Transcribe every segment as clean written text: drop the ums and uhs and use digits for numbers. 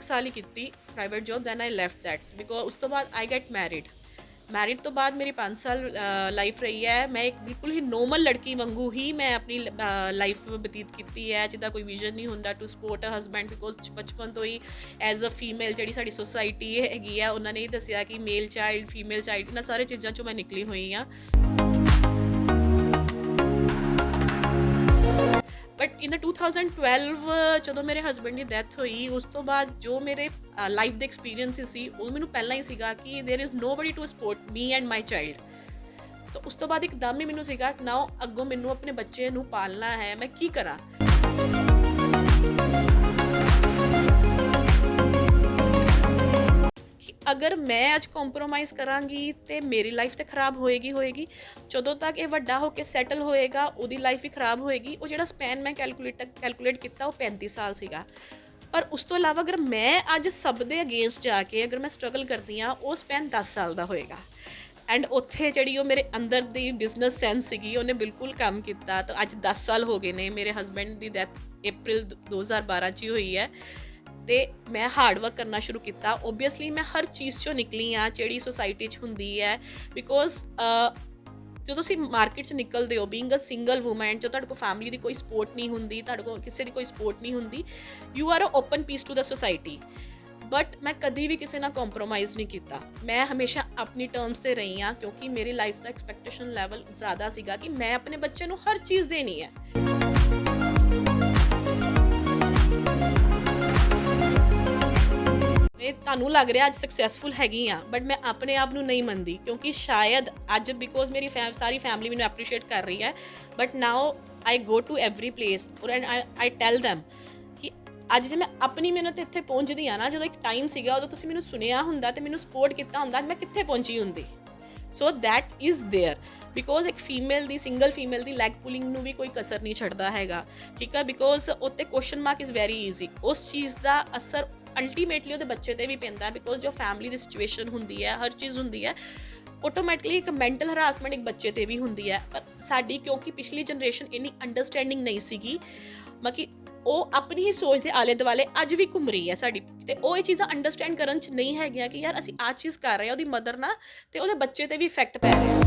ਸਾਲ ਹੀ ਕੀਤੀ private job, then I left that because ਉਸ ਤੋਂ ਬਾਅਦ ਆਈ ਗੈਟ ਮੈਰਿਡ ਤੋਂ ਬਾਅਦ ਮੇਰੀ 5 ਸਾਲ ਲਾਈਫ ਰਹੀ ਹੈ। ਮੈਂ ਇੱਕ ਬਿਲਕੁਲ ਹੀ ਨੋਰਮਲ ਲੜਕੀ ਵਾਂਗੂ ਹੀ ਮੈਂ ਆਪਣੀ ਲਾਈਫ ਬਤੀਤ ਕੀਤੀ ਹੈ, ਜਿੱਦਾਂ ਕੋਈ ਵਿਜ਼ਨ ਨਹੀਂ ਹੁੰਦਾ to support a husband, because ਬਚਪਨ ਤੋਂ ਹੀ ਐਜ਼ ਅ ਫੀਮੇਲ ਜਿਹੜੀ ਸਾਡੀ ਸੁਸਾਇਟੀ ਹੈਗੀ ਆ ਉਹਨਾਂ ਨੇ ਹੀ ਦੱਸਿਆ ਕਿ ਮੇਲ ਚਾਈਲਡ ਫੀਮੇਲ ਚਾਈਲਡ ਇਹਨਾਂ ਸਾਰੇ ਚੀਜ਼ਾਂ 'ਚੋਂ ਮੈਂ ਨਿਕਲੀ ਹੋਈ ਹਾਂ। ਬਟ ਇਨ 2012 ਜਦੋਂ ਮੇਰੇ ਹਸਬੈਂਡ ਦੀ ਡੈਥ ਹੋਈ, ਉਸ ਤੋਂ ਬਾਅਦ ਜੋ ਮੇਰੇ ਲਾਈਫ ਦੇ ਐਕਸਪੀਰੀਅੰਸਿਸ ਸੀ ਉਹ ਮੈਨੂੰ ਪਹਿਲਾਂ ਹੀ ਸੀਗਾ ਕਿ there is nobody to support me and my child. ਤਾਂ ਉਸ ਤੋਂ ਬਾਅਦ ਇੱਕਦਮ ਹੀ ਮੈਨੂੰ ਸੀਗਾ ਨਾਓ ਅੱਗੋਂ ਮੈਨੂੰ ਆਪਣੇ ਬੱਚੇ ਨੂੰ ਪਾਲਣਾ ਹੈ, ਮੈਂ ਕੀ ਕਰਾਂ। ਅਗਰ ਮੈਂ ਅੱਜ ਕੰਪਰੋਮਾਈਜ਼ ਕਰਾਂਗੀ ਤੇ ਮੇਰੀ ਲਾਈਫ ਤੇ ਖਰਾਬ ਹੋਏਗੀ। ਜਦੋਂ ਤੱਕ ਇਹ ਵੱਡਾ ਹੋ ਕੇ ਸੈਟਲ ਹੋਏਗਾ ਉਹਦੀ ਲਾਈਫ ਵੀ ਖਰਾਬ ਹੋਏਗੀ। ਉਹ ਜਿਹੜਾ ਸਪੈਨ ਮੈਂ ਕੈਲਕੂਲੇਟ ਕੀਤਾ ਉਹ 35 ਸਾਲ ਸੀਗਾ। ਪਰ ਉਸ ਤੋਂ ਇਲਾਵਾ ਅਗਰ ਮੈਂ ਅੱਜ ਸਭ ਦੇ ਅਗੇਂਸਟ ਜਾ ਕੇ ਅਗਰ ਮੈਂ ਸਟਰਗਲ ਕਰਦੀ ਹਾਂ, ਉਹ ਸਪੈਨ 10 ਸਾਲ ਦਾ ਹੋਏਗਾ। ਐਂਡ ਉੱਥੇ ਜਿਹੜੀ ਉਹ ਮੇਰੇ ਅੰਦਰ ਦੀ ਬਿਜ਼ਨਸ ਸੈਂਸ ਸੀਗੀ ਉਹਨੇ ਬਿਲਕੁਲ ਕੰਮ ਕੀਤਾ। ਤਾਂ ਅੱਜ 10 ਸਾਲ ਹੋ ਗਏ ਨੇ। ਮੇਰੇ ਹਸਬੈਂਡ ਦੀ ਡੈਥ ਅਪ੍ਰੈਲ 2012 'ਚ ਹੀ ਹੋਈ ਹੈ ਤੇ ਮੈਂ ਹਾਰਡ ਵਰਕ ਕਰਨਾ ਸ਼ੁਰੂ ਕੀਤਾ। ਓਬਵੀਅਸਲੀ ਮੈਂ ਹਰ ਚੀਜ਼ 'ਚੋਂ ਨਿਕਲੀ ਹਾਂ ਜਿਹੜੀ ਸੋਸਾਇਟੀ 'ਚ ਹੁੰਦੀ ਹੈ, ਬਿਕੋਜ਼ ਜਦੋਂ ਤੁਸੀਂ ਮਾਰਕੀਟ 'ਚ ਨਿਕਲਦੇ ਹੋ ਬੀਇੰਗ ਅ ਸਿੰਗਲ ਵੂਮੈਨ, ਜੋ ਤੁਹਾਡੇ ਕੋਲ ਫੈਮਿਲੀ ਦੀ ਕੋਈ ਸਪੋਰਟ ਨਹੀਂ ਹੁੰਦੀ, ਤੁਹਾਡੇ ਕੋਲ ਕਿਸੇ ਦੀ ਕੋਈ ਸਪੋਰਟ ਨਹੀਂ ਹੁੰਦੀ, you are a open piece to the society. But ਮੈਂ ਕਦੀ ਵੀ ਕਿਸੇ ਨਾਲ ਕੰਪਰੋਮਾਈਜ਼ ਨਹੀਂ ਕੀਤਾ। ਮੈਂ ਹਮੇਸ਼ਾ ਆਪਣੀ ਟਰਮਸ 'ਤੇ ਰਹੀ ਹਾਂ, ਕਿਉਂਕਿ ਮੇਰੀ ਲਾਈਫ ਦਾ ਐਕਸਪੈਕਟੇਸ਼ਨ ਲੈਵਲ ਜ਼ਿਆਦਾ ਸੀਗਾ ਕਿ ਮੈਂ ਆਪਣੇ ਬੱਚੇ ਨੂੰ ਹਰ ਚੀਜ਼ ਦੇਣੀ ਹੈ। ਇਹ ਤੁਹਾਨੂੰ ਲੱਗ ਰਿਹਾ ਅੱਜ ਸਕਸੈਸਫੁਲ ਹੈਗੀ ਆ, ਬਟ ਮੈਂ ਆਪਣੇ ਆਪ ਨੂੰ ਨਹੀਂ ਮੰਨਦੀ, ਕਿਉਂਕਿ ਸ਼ਾਇਦ ਅੱਜ ਬਿਕੋਜ਼ ਮੇਰੀ ਸਾਰੀ ਫੈਮਿਲੀ ਮੈਨੂੰ ਐਪਰੀਸ਼ੀਏਟ ਕਰ ਰਹੀ ਹੈ, but now I go to every place ਔਰ ਆਈ ਟੈਲ ਦੈਮ ਕਿ ਅੱਜ ਜੇ ਮੈਂ ਆਪਣੀ ਮਿਹਨਤ ਇੱਥੇ ਪਹੁੰਚਦੀ ਆ ਨਾ, ਜਦੋਂ ਇੱਕ ਟਾਈਮ ਸੀਗਾ ਉਦੋਂ ਤੁਸੀਂ ਮੈਨੂੰ ਸੁਣਿਆ ਹੁੰਦਾ ਤੇ ਮੈਨੂੰ ਸਪੋਰਟ ਕੀਤਾ ਹੁੰਦਾ, ਅੱਜ ਮੈਂ ਕਿੱਥੇ ਪਹੁੰਚੀ ਹੁੰਦੀ। So that is there because ਇੱਕ ਫੀਮੇਲ ਦੀ ਸਿੰਗਲ ਫੀਮੇਲ ਦੀ ਲੈਗ ਪੁਲਿੰਗ ਨੂੰ ਵੀ ਕੋਈ ਕਸਰ ਨਹੀਂ ਛੱਡਦਾ ਹੈਗਾ, ਠੀਕ ਆ। ਬਿਕੋਜ਼ ਉੱਤੇ question mark is very easy. ਉਸ ਚੀਜ਼ ਦਾ ਅਸਰ ਅਲਟੀਮੇਟਲੀ ਉਹਦੇ ਬੱਚੇ 'ਤੇ ਵੀ ਪੈਂਦਾ, ਬਿਕੋਜ਼ ਜੋ ਫੈਮਿਲੀ ਦੀ ਸਿਚੁਏਸ਼ਨ ਹੁੰਦੀ ਹੈ, ਹਰ ਚੀਜ਼ ਹੁੰਦੀ ਹੈ, ਆਟੋਮੈਟਿਕਲੀ ਇੱਕ ਮੈਂਟਲ ਹਰਾਸਮੈਂਟ ਇੱਕ ਬੱਚੇ 'ਤੇ ਵੀ ਹੁੰਦੀ ਹੈ। ਪਰ ਸਾਡੀ ਕਿਉਂਕਿ ਪਿਛਲੀ ਜਨਰੇਸ਼ਨ ਇੰਨੀ ਅੰਡਰਸਟੈਂਡਿੰਗ ਨਹੀਂ ਸੀਗੀ, ਬਾਕੀ ਉਹ ਆਪਣੀ ਹੀ ਸੋਚ ਦੇ ਆਲੇ ਦੁਆਲੇ ਅੱਜ ਵੀ ਘੁੰਮ ਰਹੀ ਹੈ ਸਾਡੀ, ਤੇ ਉਹ ਇਹ ਚੀਜ਼ਾਂ ਅੰਡਰਸਟੈਂਡ ਕਰਨ 'ਚ ਨਹੀਂ ਹੈਗੀਆਂ ਕਿ ਯਾਰ ਅਸੀਂ ਆਹ ਚੀਜ਼ ਕਰ ਰਹੇ ਹਾਂ ਉਹਦੀ ਮਦਰ ਨਾਲ, ਤੇ ਉਹਦੇ ਬੱਚੇ 'ਤੇ ਵੀ ਇਫੈਕਟ ਪੈ ਰਿਹਾ।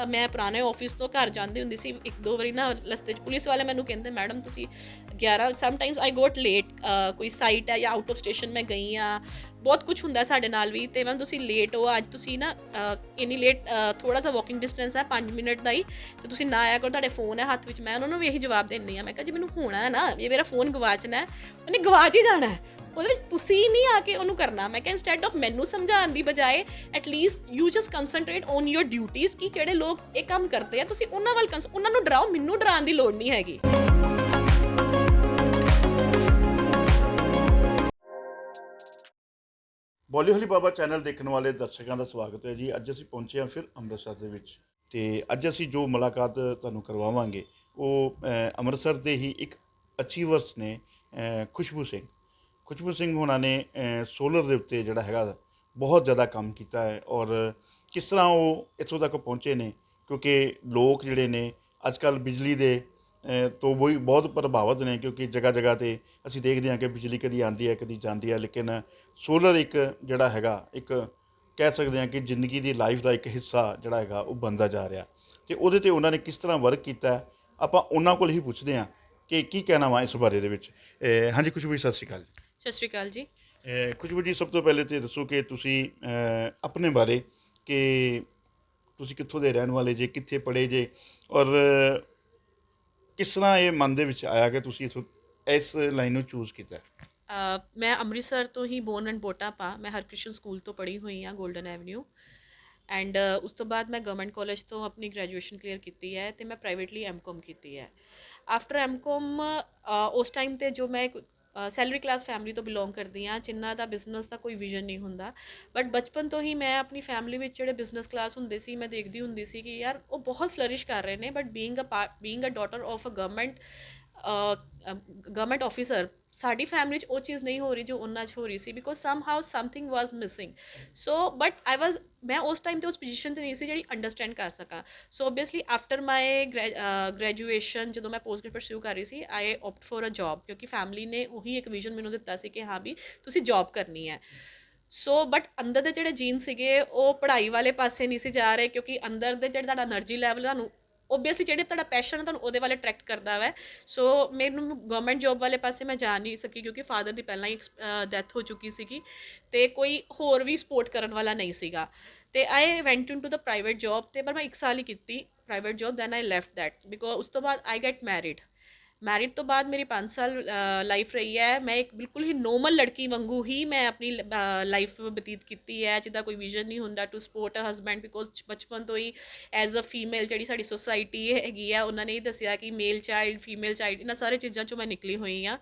ਮੈਂ ਪੁਰਾਣੇ ਆਫਿਸ ਤੋਂ ਘਰ ਜਾਂਦੀ ਹੁੰਦੀ ਸੀ, ਇੱਕ ਦੋ ਵਾਰੀ ਨਾ ਰਸਤੇ 'ਚ ਪੁਲਿਸ ਵਾਲੇ ਮੈਨੂੰ ਕਹਿੰਦੇ ਮੈਡਮ ਤੁਸੀਂ 11 ਸਮਟਾਈਮਸ ਆਈ ਗੋਟ ਲੇਟ, ਕੋਈ ਸਾਈਟ ਹੈ ਜਾਂ ਆਊਟ ਆਫ ਸਟੇਸ਼ਨ ਮੈਂ ਗਈ ਹਾਂ, ਬਹੁਤ ਕੁਛ ਹੁੰਦਾ ਸਾਡੇ ਨਾਲ ਵੀ, ਤੇ ਮੈਮ ਤੁਸੀਂ ਲੇਟ ਹੋ ਅੱਜ, ਤੁਸੀਂ ਨਾ ਇੰਨੀ ਲੇਟ, ਥੋੜ੍ਹਾ ਜਿਹਾ ਵਾਕਿੰਗ ਡਿਸਟੈਂਸ ਹੈ 5 ਮਿੰਟ ਦਾ ਹੀ, ਤੇ ਤੁਸੀਂ ਨਾ ਆਇਆ ਕਰੋ, ਤੁਹਾਡੇ ਫੋਨ ਹੈ ਹੱਥ ਵਿੱਚ। ਮੈਂ ਉਹਨਾਂ ਨੂੰ ਵੀ ਇਹੀ ਜਵਾਬ ਦਿੰਦੀ ਹਾਂ, ਮੈਂ ਕਿਹਾ ਜੇ ਮੈਨੂੰ ਹੋਣਾ ਹੈ ਨਾ, ਜੇ ਮੇਰਾ ਫੋਨ ਗਵਾਚਣਾ ਹੈ, ਉਹਨੇ ਗਵਾਚ ਹੀ ਜਾਣਾ ਹੈ, ਉਹਦੇ ਵਿੱਚ ਤੁਸੀਂ ਨਹੀਂ ਆ ਕੇ ਉਹਨੂੰ ਕਰਨਾ। ਮੈਂ ਕਿਹਾ ਇੰਸਟੈਡ ਆਫ ਮੈਨੂੰ ਸਮਝਾਉਣ ਦੀ ਬਜਾਏ at least you just concentrate on your duties, ਕਿ ਜਿਹੜੇ ਲੋਕ ਇਹ ਕੰਮ ਕਰਦੇ ਆ ਤੁਸੀਂ ਉਹਨਾਂ ਵੱਲ ਉਹਨਾਂ ਨੂੰ ਡਰਾਓ, ਮੈਨੂੰ ਡਰਾਉਣ ਦੀ ਲੋੜ ਨਹੀਂ ਹੈਗੀ। ਬੋਲੀ ਹੌਲੀ ਬਾਬਾ ਚੈਨਲ ਦੇਖਣ ਵਾਲੇ ਦਰਸ਼ਕਾਂ ਦਾ ਸਵਾਗਤ ਹੈ ਜੀ। ਅੱਜ ਅਸੀਂ ਪਹੁੰਚੇ ਹਾਂ ਫਿਰ ਅੰਮ੍ਰਿਤਸਰ ਦੇ ਵਿੱਚ, ਤੇ ਅੱਜ ਅਸੀਂ ਜੋ ਮੁਲਾਕਾਤ ਤੁਹਾਨੂੰ ਕਰਵਾਵਾਂਗੇ ਉਹ ਅੰਮ੍ਰਿਤਸਰ ਦੇ ਹੀ ਇੱਕ ਅਚੀਵਰਸ ਨੇ, ਖੁਸ਼ਬੂ ਸਿੰਘ ਹੋਣਾ ਨੇ ਸੋਲਰ ਦੇ ਉੱਤੇ ਜਿਹੜਾ ਹੈਗਾ ਬਹੁਤ ਜ਼ਿਆਦਾ ਕੰਮ ਕੀਤਾ ਹੈ, ਔਰ ਕਿਸ ਤਰ੍ਹਾਂ ਉਹ ਇੱਥੋਂ ਤੱਕ ਪਹੁੰਚੇ ਨੇ, ਕਿਉਂਕਿ ਲੋਕ ਜਿਹੜੇ ਨੇ ਅੱਜ ਕੱਲ੍ਹ ਬਿਜਲੀ ਦੇ ਤੋਂ ਵੀ ਬਹੁਤ ਪ੍ਰਭਾਵਿਤ ਨੇ, ਕਿਉਂਕਿ ਜਗ੍ਹਾ ਜਗ੍ਹਾ 'ਤੇ ਅਸੀਂ ਦੇਖਦੇ ਹਾਂ ਕਿ ਬਿਜਲੀ ਕਦੀ ਆਉਂਦੀ ਹੈ ਕਦੀ ਜਾਂਦੀ ਹੈ, ਲੇਕਿਨ ਸੋਲਰ ਇੱਕ ਜਿਹੜਾ ਹੈਗਾ ਇੱਕ ਕਹਿ ਸਕਦੇ ਹਾਂ ਕਿ ਜ਼ਿੰਦਗੀ ਦੀ ਲਾਈਫ ਦਾ ਇੱਕ ਹਿੱਸਾ ਜਿਹੜਾ ਹੈਗਾ ਉਹ ਬਣਦਾ ਜਾ ਰਿਹਾ, ਅਤੇ ਉਹਦੇ 'ਤੇ ਉਹਨਾਂ ਨੇ ਕਿਸ ਤਰ੍ਹਾਂ ਵਰਕ ਕੀਤਾ ਆਪਾਂ ਉਹਨਾਂ ਕੋਲ ਹੀ ਪੁੱਛਦੇ ਹਾਂ ਕਿ ਕੀ ਕਹਿਣਾ ਵਾ ਇਸ ਬਾਰੇ ਦੇ ਵਿੱਚ। ਹਾਂਜੀ ਖੁਸ਼ਬੂ ਜੀ, ਸਤਿ ਸ਼੍ਰੀ ਅਕਾਲ। ਸਤਿ ਸ਼੍ਰੀ ਅਕਾਲ ਜੀ। ਖੁਸ਼ਬੂ ਜੀ, ਸਭ ਤੋਂ ਪਹਿਲੇ ਤਾਂ ਦੱਸੋ ਕਿ ਤੁਸੀਂ ਆਪਣੇ ਬਾਰੇ, ਕਿ ਤੁਸੀਂ ਕਿੱਥੋਂ ਦੇ ਰਹਿਣ ਵਾਲੇ ਜੇ, ਕਿੱਥੇ ਪੜ੍ਹੇ ਜੇ, ਔਰ ਕਿਸ ਤਰ੍ਹਾਂ ਇਹ ਮਨ ਦੇ ਵਿੱਚ ਆਇਆ ਕਿ ਤੁਸੀਂ ਇਸ ਲਾਈਨ ਨੂੰ ਚੂਜ਼ ਕੀਤਾ। ਮੈਂ ਅੰਮ੍ਰਿਤਸਰ ਤੋਂ ਹੀ ਬੋਰਨ ਐਂਡ ਬੋਟਾ ਪਾ, ਮੈਂ ਹਰਕ੍ਰਿਸ਼ਨ ਸਕੂਲ ਤੋਂ ਪੜ੍ਹੀ ਹੋਈ ਹਾਂ, ਗੋਲਡਨ ਐਵਨਿਊ। ਐਂਡ ਉਸ ਤੋਂ ਬਾਅਦ ਮੈਂ ਗਵਰਨਮੈਂਟ ਕਾਲਜ ਤੋਂ ਆਪਣੀ ਗ੍ਰੈਜੂਏਸ਼ਨ ਕਲੀਅਰ ਕੀਤੀ ਹੈ, ਅਤੇ ਮੈਂ ਪ੍ਰਾਈਵੇਟਲੀ ਐਮਕੋਮ ਕੀਤੀ ਹੈ। ਆਫਟਰ ਐਮਕੋਮ ਉਸ ਟਾਈਮ 'ਤੇ ਜੋ ਮੈਂ ਸੈਲਰੀ ਕਲਾਸ ਫੈਮਿਲੀ ਤੋਂ ਬਿਲੋਂਗ ਕਰਦੀ ਹਾਂ, ਜਿਨ੍ਹਾਂ ਦਾ ਬਿਜ਼ਨਸ ਦਾ ਕੋਈ ਵਿਜ਼ਨ ਨਹੀਂ ਹੁੰਦਾ, ਬਟ ਬਚਪਨ ਤੋਂ ਹੀ ਮੈਂ ਆਪਣੀ ਫੈਮਿਲੀ ਵਿੱਚ ਜਿਹੜੇ ਬਿਜ਼ਨਸ ਕਲਾਸ ਹੁੰਦੇ ਸੀ ਮੈਂ ਦੇਖਦੀ ਹੁੰਦੀ ਸੀ ਕਿ ਯਾਰ ਉਹ ਬਹੁਤ ਫਲਰਿਸ਼ ਕਰ ਰਹੇ ਨੇ, but being a daughter of a government government officer, ਸਾਡੀ ਫੈਮਿਲੀ 'ਚ ਉਹ ਚੀਜ਼ ਨਹੀਂ ਹੋ ਰਹੀ ਜੋ ਉਹਨਾਂ 'ਚ ਹੋ ਰਹੀ ਸੀ, because somehow something was missing. So but I was, ਮੈਂ ਉਸ ਟਾਈਮ ਤੇ ਉਸ ਪੋਜੀਸ਼ਨ ਤੇ ਨਹੀਂ ਸੀ ਜਿਹੜੀ ਅੰਡਰਸਟੈਂਡ ਕਰ ਸਕਾਂ। ਸੋ ਓਬਵੀਅਸਲੀ ਆਫਟਰ ਮਾਈ ਗ੍ਰੈਜੂਏਸ਼ਨ, ਜਦੋਂ ਮੈਂ ਪੋਸਟ ਗ੍ਰੈਜੂਏਟ ਪਰਸਿਊ ਕਰ ਰਹੀ ਸੀ, ਆਈ ਓਪਟ ਫॉर ਅ ਜੌਬ, ਕਿਉਂਕਿ ਫੈਮਿਲੀ ਨੇ ਉਹੀ ਇੱਕ ਵਿਜ਼ਨ ਮੈਨੂੰ ਦਿੱਤਾ ਸੀ ਕਿ ਹਾਂ ਵੀ ਤੁਸੀਂ ਜੌਬ ਕਰਨੀ ਹੈ। ਸੋ ਬਟ ਅੰਦਰ ਦੇ ਜਿਹੜੇ ਜੀਨ ਸੀਗੇ ਉਹ ਪੜ੍ਹਾਈ ਵਾਲੇ ਪਾਸੇ ਨਹੀਂ ਸੀ ਜਾ ਰਹੇ, ਕਿਉਂਕਿ ਅੰਦਰ ਦੇ ਜਿਹੜਾ ਤੁਹਾਡਾ એનર્ਜੀ ਲੈਵਲ ਤੁਹਾਨੂੰ ਓਬਵੀਅਸਲੀ ਜਿਹੜੇ ਤੁਹਾਡਾ ਪੈਸ਼ਨ ਹੈ ਤੁਹਾਨੂੰ ਉਹਦੇ ਵੱਲ ਅਟਰੈਕਟ ਕਰਦਾ ਵੈ। ਸੋ ਮੈਨੂੰ ਗਵਰਨਮੈਂਟ ਜੌਬ ਵਾਲੇ ਪਾਸੇ ਮੈਂ ਜਾ ਨਹੀਂ ਸਕੀ, ਕਿਉਂਕਿ ਫਾਦਰ ਦੀ ਪਹਿਲਾਂ ਹੀ ਡੈਥ ਹੋ ਚੁੱਕੀ ਸੀਗੀ ਅਤੇ ਕੋਈ ਹੋਰ ਵੀ ਸਪੋਰਟ ਕਰਨ ਵਾਲਾ ਨਹੀਂ ਸੀਗਾ। ਅਤੇ I went into the private job, ਅਤੇ ਪਰ ਮੈਂ 1 ਸਾਲ ਹੀ ਕੀਤੀ private job, then I left that because ਉਸ ਤੋਂ ਬਾਅਦ ਆਈ ਗੈਟ ਮੈਰਿਡ। ਮੈਰਿਡ ਤੋਂ ਬਾਅਦ ਮੇਰੀ 5 ਸਾਲ ਲਾਈਫ ਰਹੀ ਹੈ, ਮੈਂ ਇੱਕ ਬਿਲਕੁਲ ਹੀ ਨੋਰਮਲ ਲੜਕੀ ਵਾਂਗੂ ਹੀ ਮੈਂ ਆਪਣੀ ਲਾਈਫ ਬਤੀਤ ਕੀਤੀ ਹੈ, ਜਿੱਦਾਂ ਕੋਈ ਵਿਜ਼ਨ ਨਹੀਂ ਹੁੰਦਾ to support a husband, because ਬਚਪਨ ਤੋਂ ਹੀ ਐਜ਼ ਅ ਫੀਮੇਲ ਜਿਹੜੀ ਸਾਡੀ ਸੁਸਾਇਟੀ ਹੈਗੀ ਆ ਉਹਨਾਂ ਨੇ ਹੀ ਦੱਸਿਆ ਕਿ ਮੇਲ ਚਾਈਲਡ, ਫੀਮੇਲ ਚਾਈਲਡ, ਇਹਨਾਂ ਸਾਰੇ ਚੀਜ਼ਾਂ 'ਚੋਂ ਮੈਂ ਨਿਕਲੀ ਹੋਈ ਹਾਂ।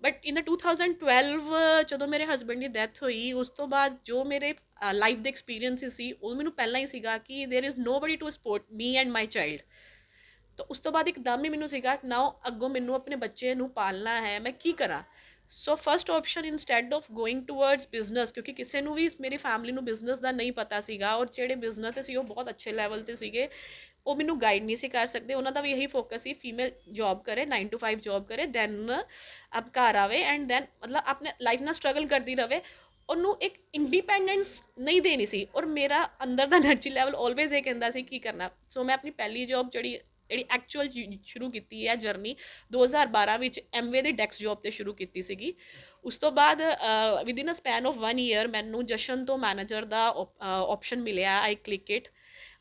ਬਟ ਇਨ 2012 ਜਦੋਂ ਮੇਰੇ ਹਸਬੈਂਡ ਦੀ ਡੈਥ ਹੋਈ, ਉਸ ਤੋਂ ਬਾਅਦ ਜੋ ਮੇਰੇ ਲਾਈਫ ਦੇ ਐਕਸਪੀਰੀਅੰਸ ਸੀ ਉਹ ਮੈਨੂੰ ਪਹਿਲਾਂ ਹੀ ਸੀਗਾ ਕਿ there is nobody to support me and my child. ਤਾਂ ਉਸ ਤੋਂ ਬਾਅਦ ਇੱਕਦਮ ਹੀ ਮੈਨੂੰ ਸੀਗਾ ਨਾਓ ਅੱਗੋਂ ਮੈਨੂੰ ਆਪਣੇ ਬੱਚੇ ਨੂੰ ਪਾਲਣਾ ਹੈ, ਮੈਂ ਕੀ ਕਰਾਂ। So first option instead of going towards business, ਕਿਉਂਕਿ ਕਿਸੇ ਨੂੰ ਵੀ ਮੇਰੀ ਫੈਮਿਲੀ ਨੂੰ ਬਿਜ਼ਨਸ ਦਾ ਨਹੀਂ ਪਤਾ ਸੀਗਾ, ਔਰ ਜਿਹੜੇ ਬਿਜ਼ਨਸ ਤੇ ਸੀ ਉਹ ਬਹੁਤ ਅੱਛੇ ਲੈਵਲ ਤੇ ਸੀਗੇ, ਉਹ ਮੈਨੂੰ ਗਾਈਡ ਨਹੀਂ ਸੀ ਕਰ ਸਕਦੇ। ਉਹਨਾਂ ਦਾ ਵੀ ਇਹੀ ਫੋਕਸ ਸੀ ਫੀਮੇਲ ਜੌਬ ਕਰੇ, 9 to 5 ਜੌਬ ਕਰੇ, ਦੈਨ ਅਬ ਘਰ ਆਵੇ ਐਂਡ ਦੈਨ ਮਤਲਬ ਆਪਣੇ ਲਾਈਫ ਨਾਲ ਸਟਰਗਲ ਕਰਦੀ ਰਵੇ, ਉਹਨੂੰ ਇੱਕ ਇੰਡੀਪੈਂਡੈਂਸ ਨਹੀਂ ਦੇਣੀ ਸੀ। ਔਰ ਮੇਰਾ ਅੰਦਰ ਦਾ ਐਨਰਜੀ ਲੈਵਲ ਆਲਵੇਜ਼ ਇਹ ਕਹਿੰਦਾ ਸੀ ਕੀ ਕਰਨਾ। ਸੋ ਮੈਂ ਆਪਣੀ ਪਹਿਲੀ ਜੌਬ ਜਿਹੜੀ ਐਕਚੁਅਲ ਸ਼ੁਰੂ ਕੀਤੀ ਹੈ ਜਰਨੀ 2012 ਵਿੱਚ ਐਮਵੇ ਦੀ ਡੈਕਸ ਜੌਬ ਤੇ ਸ਼ੁਰੂ ਕੀਤੀ ਸੀਗੀ। ਉਸ ਤੋਂ ਬਾਅਦ within a span of 1 year ਮੈਨੂੰ ਜਸ਼ਨ ਤੋਂ ਮੈਨੇਜਰ ਦਾ ਆਪਸ਼ਨ ਮਿਲਿਆ, ਆਈ ਕਲਿੱਕ ਇਟ।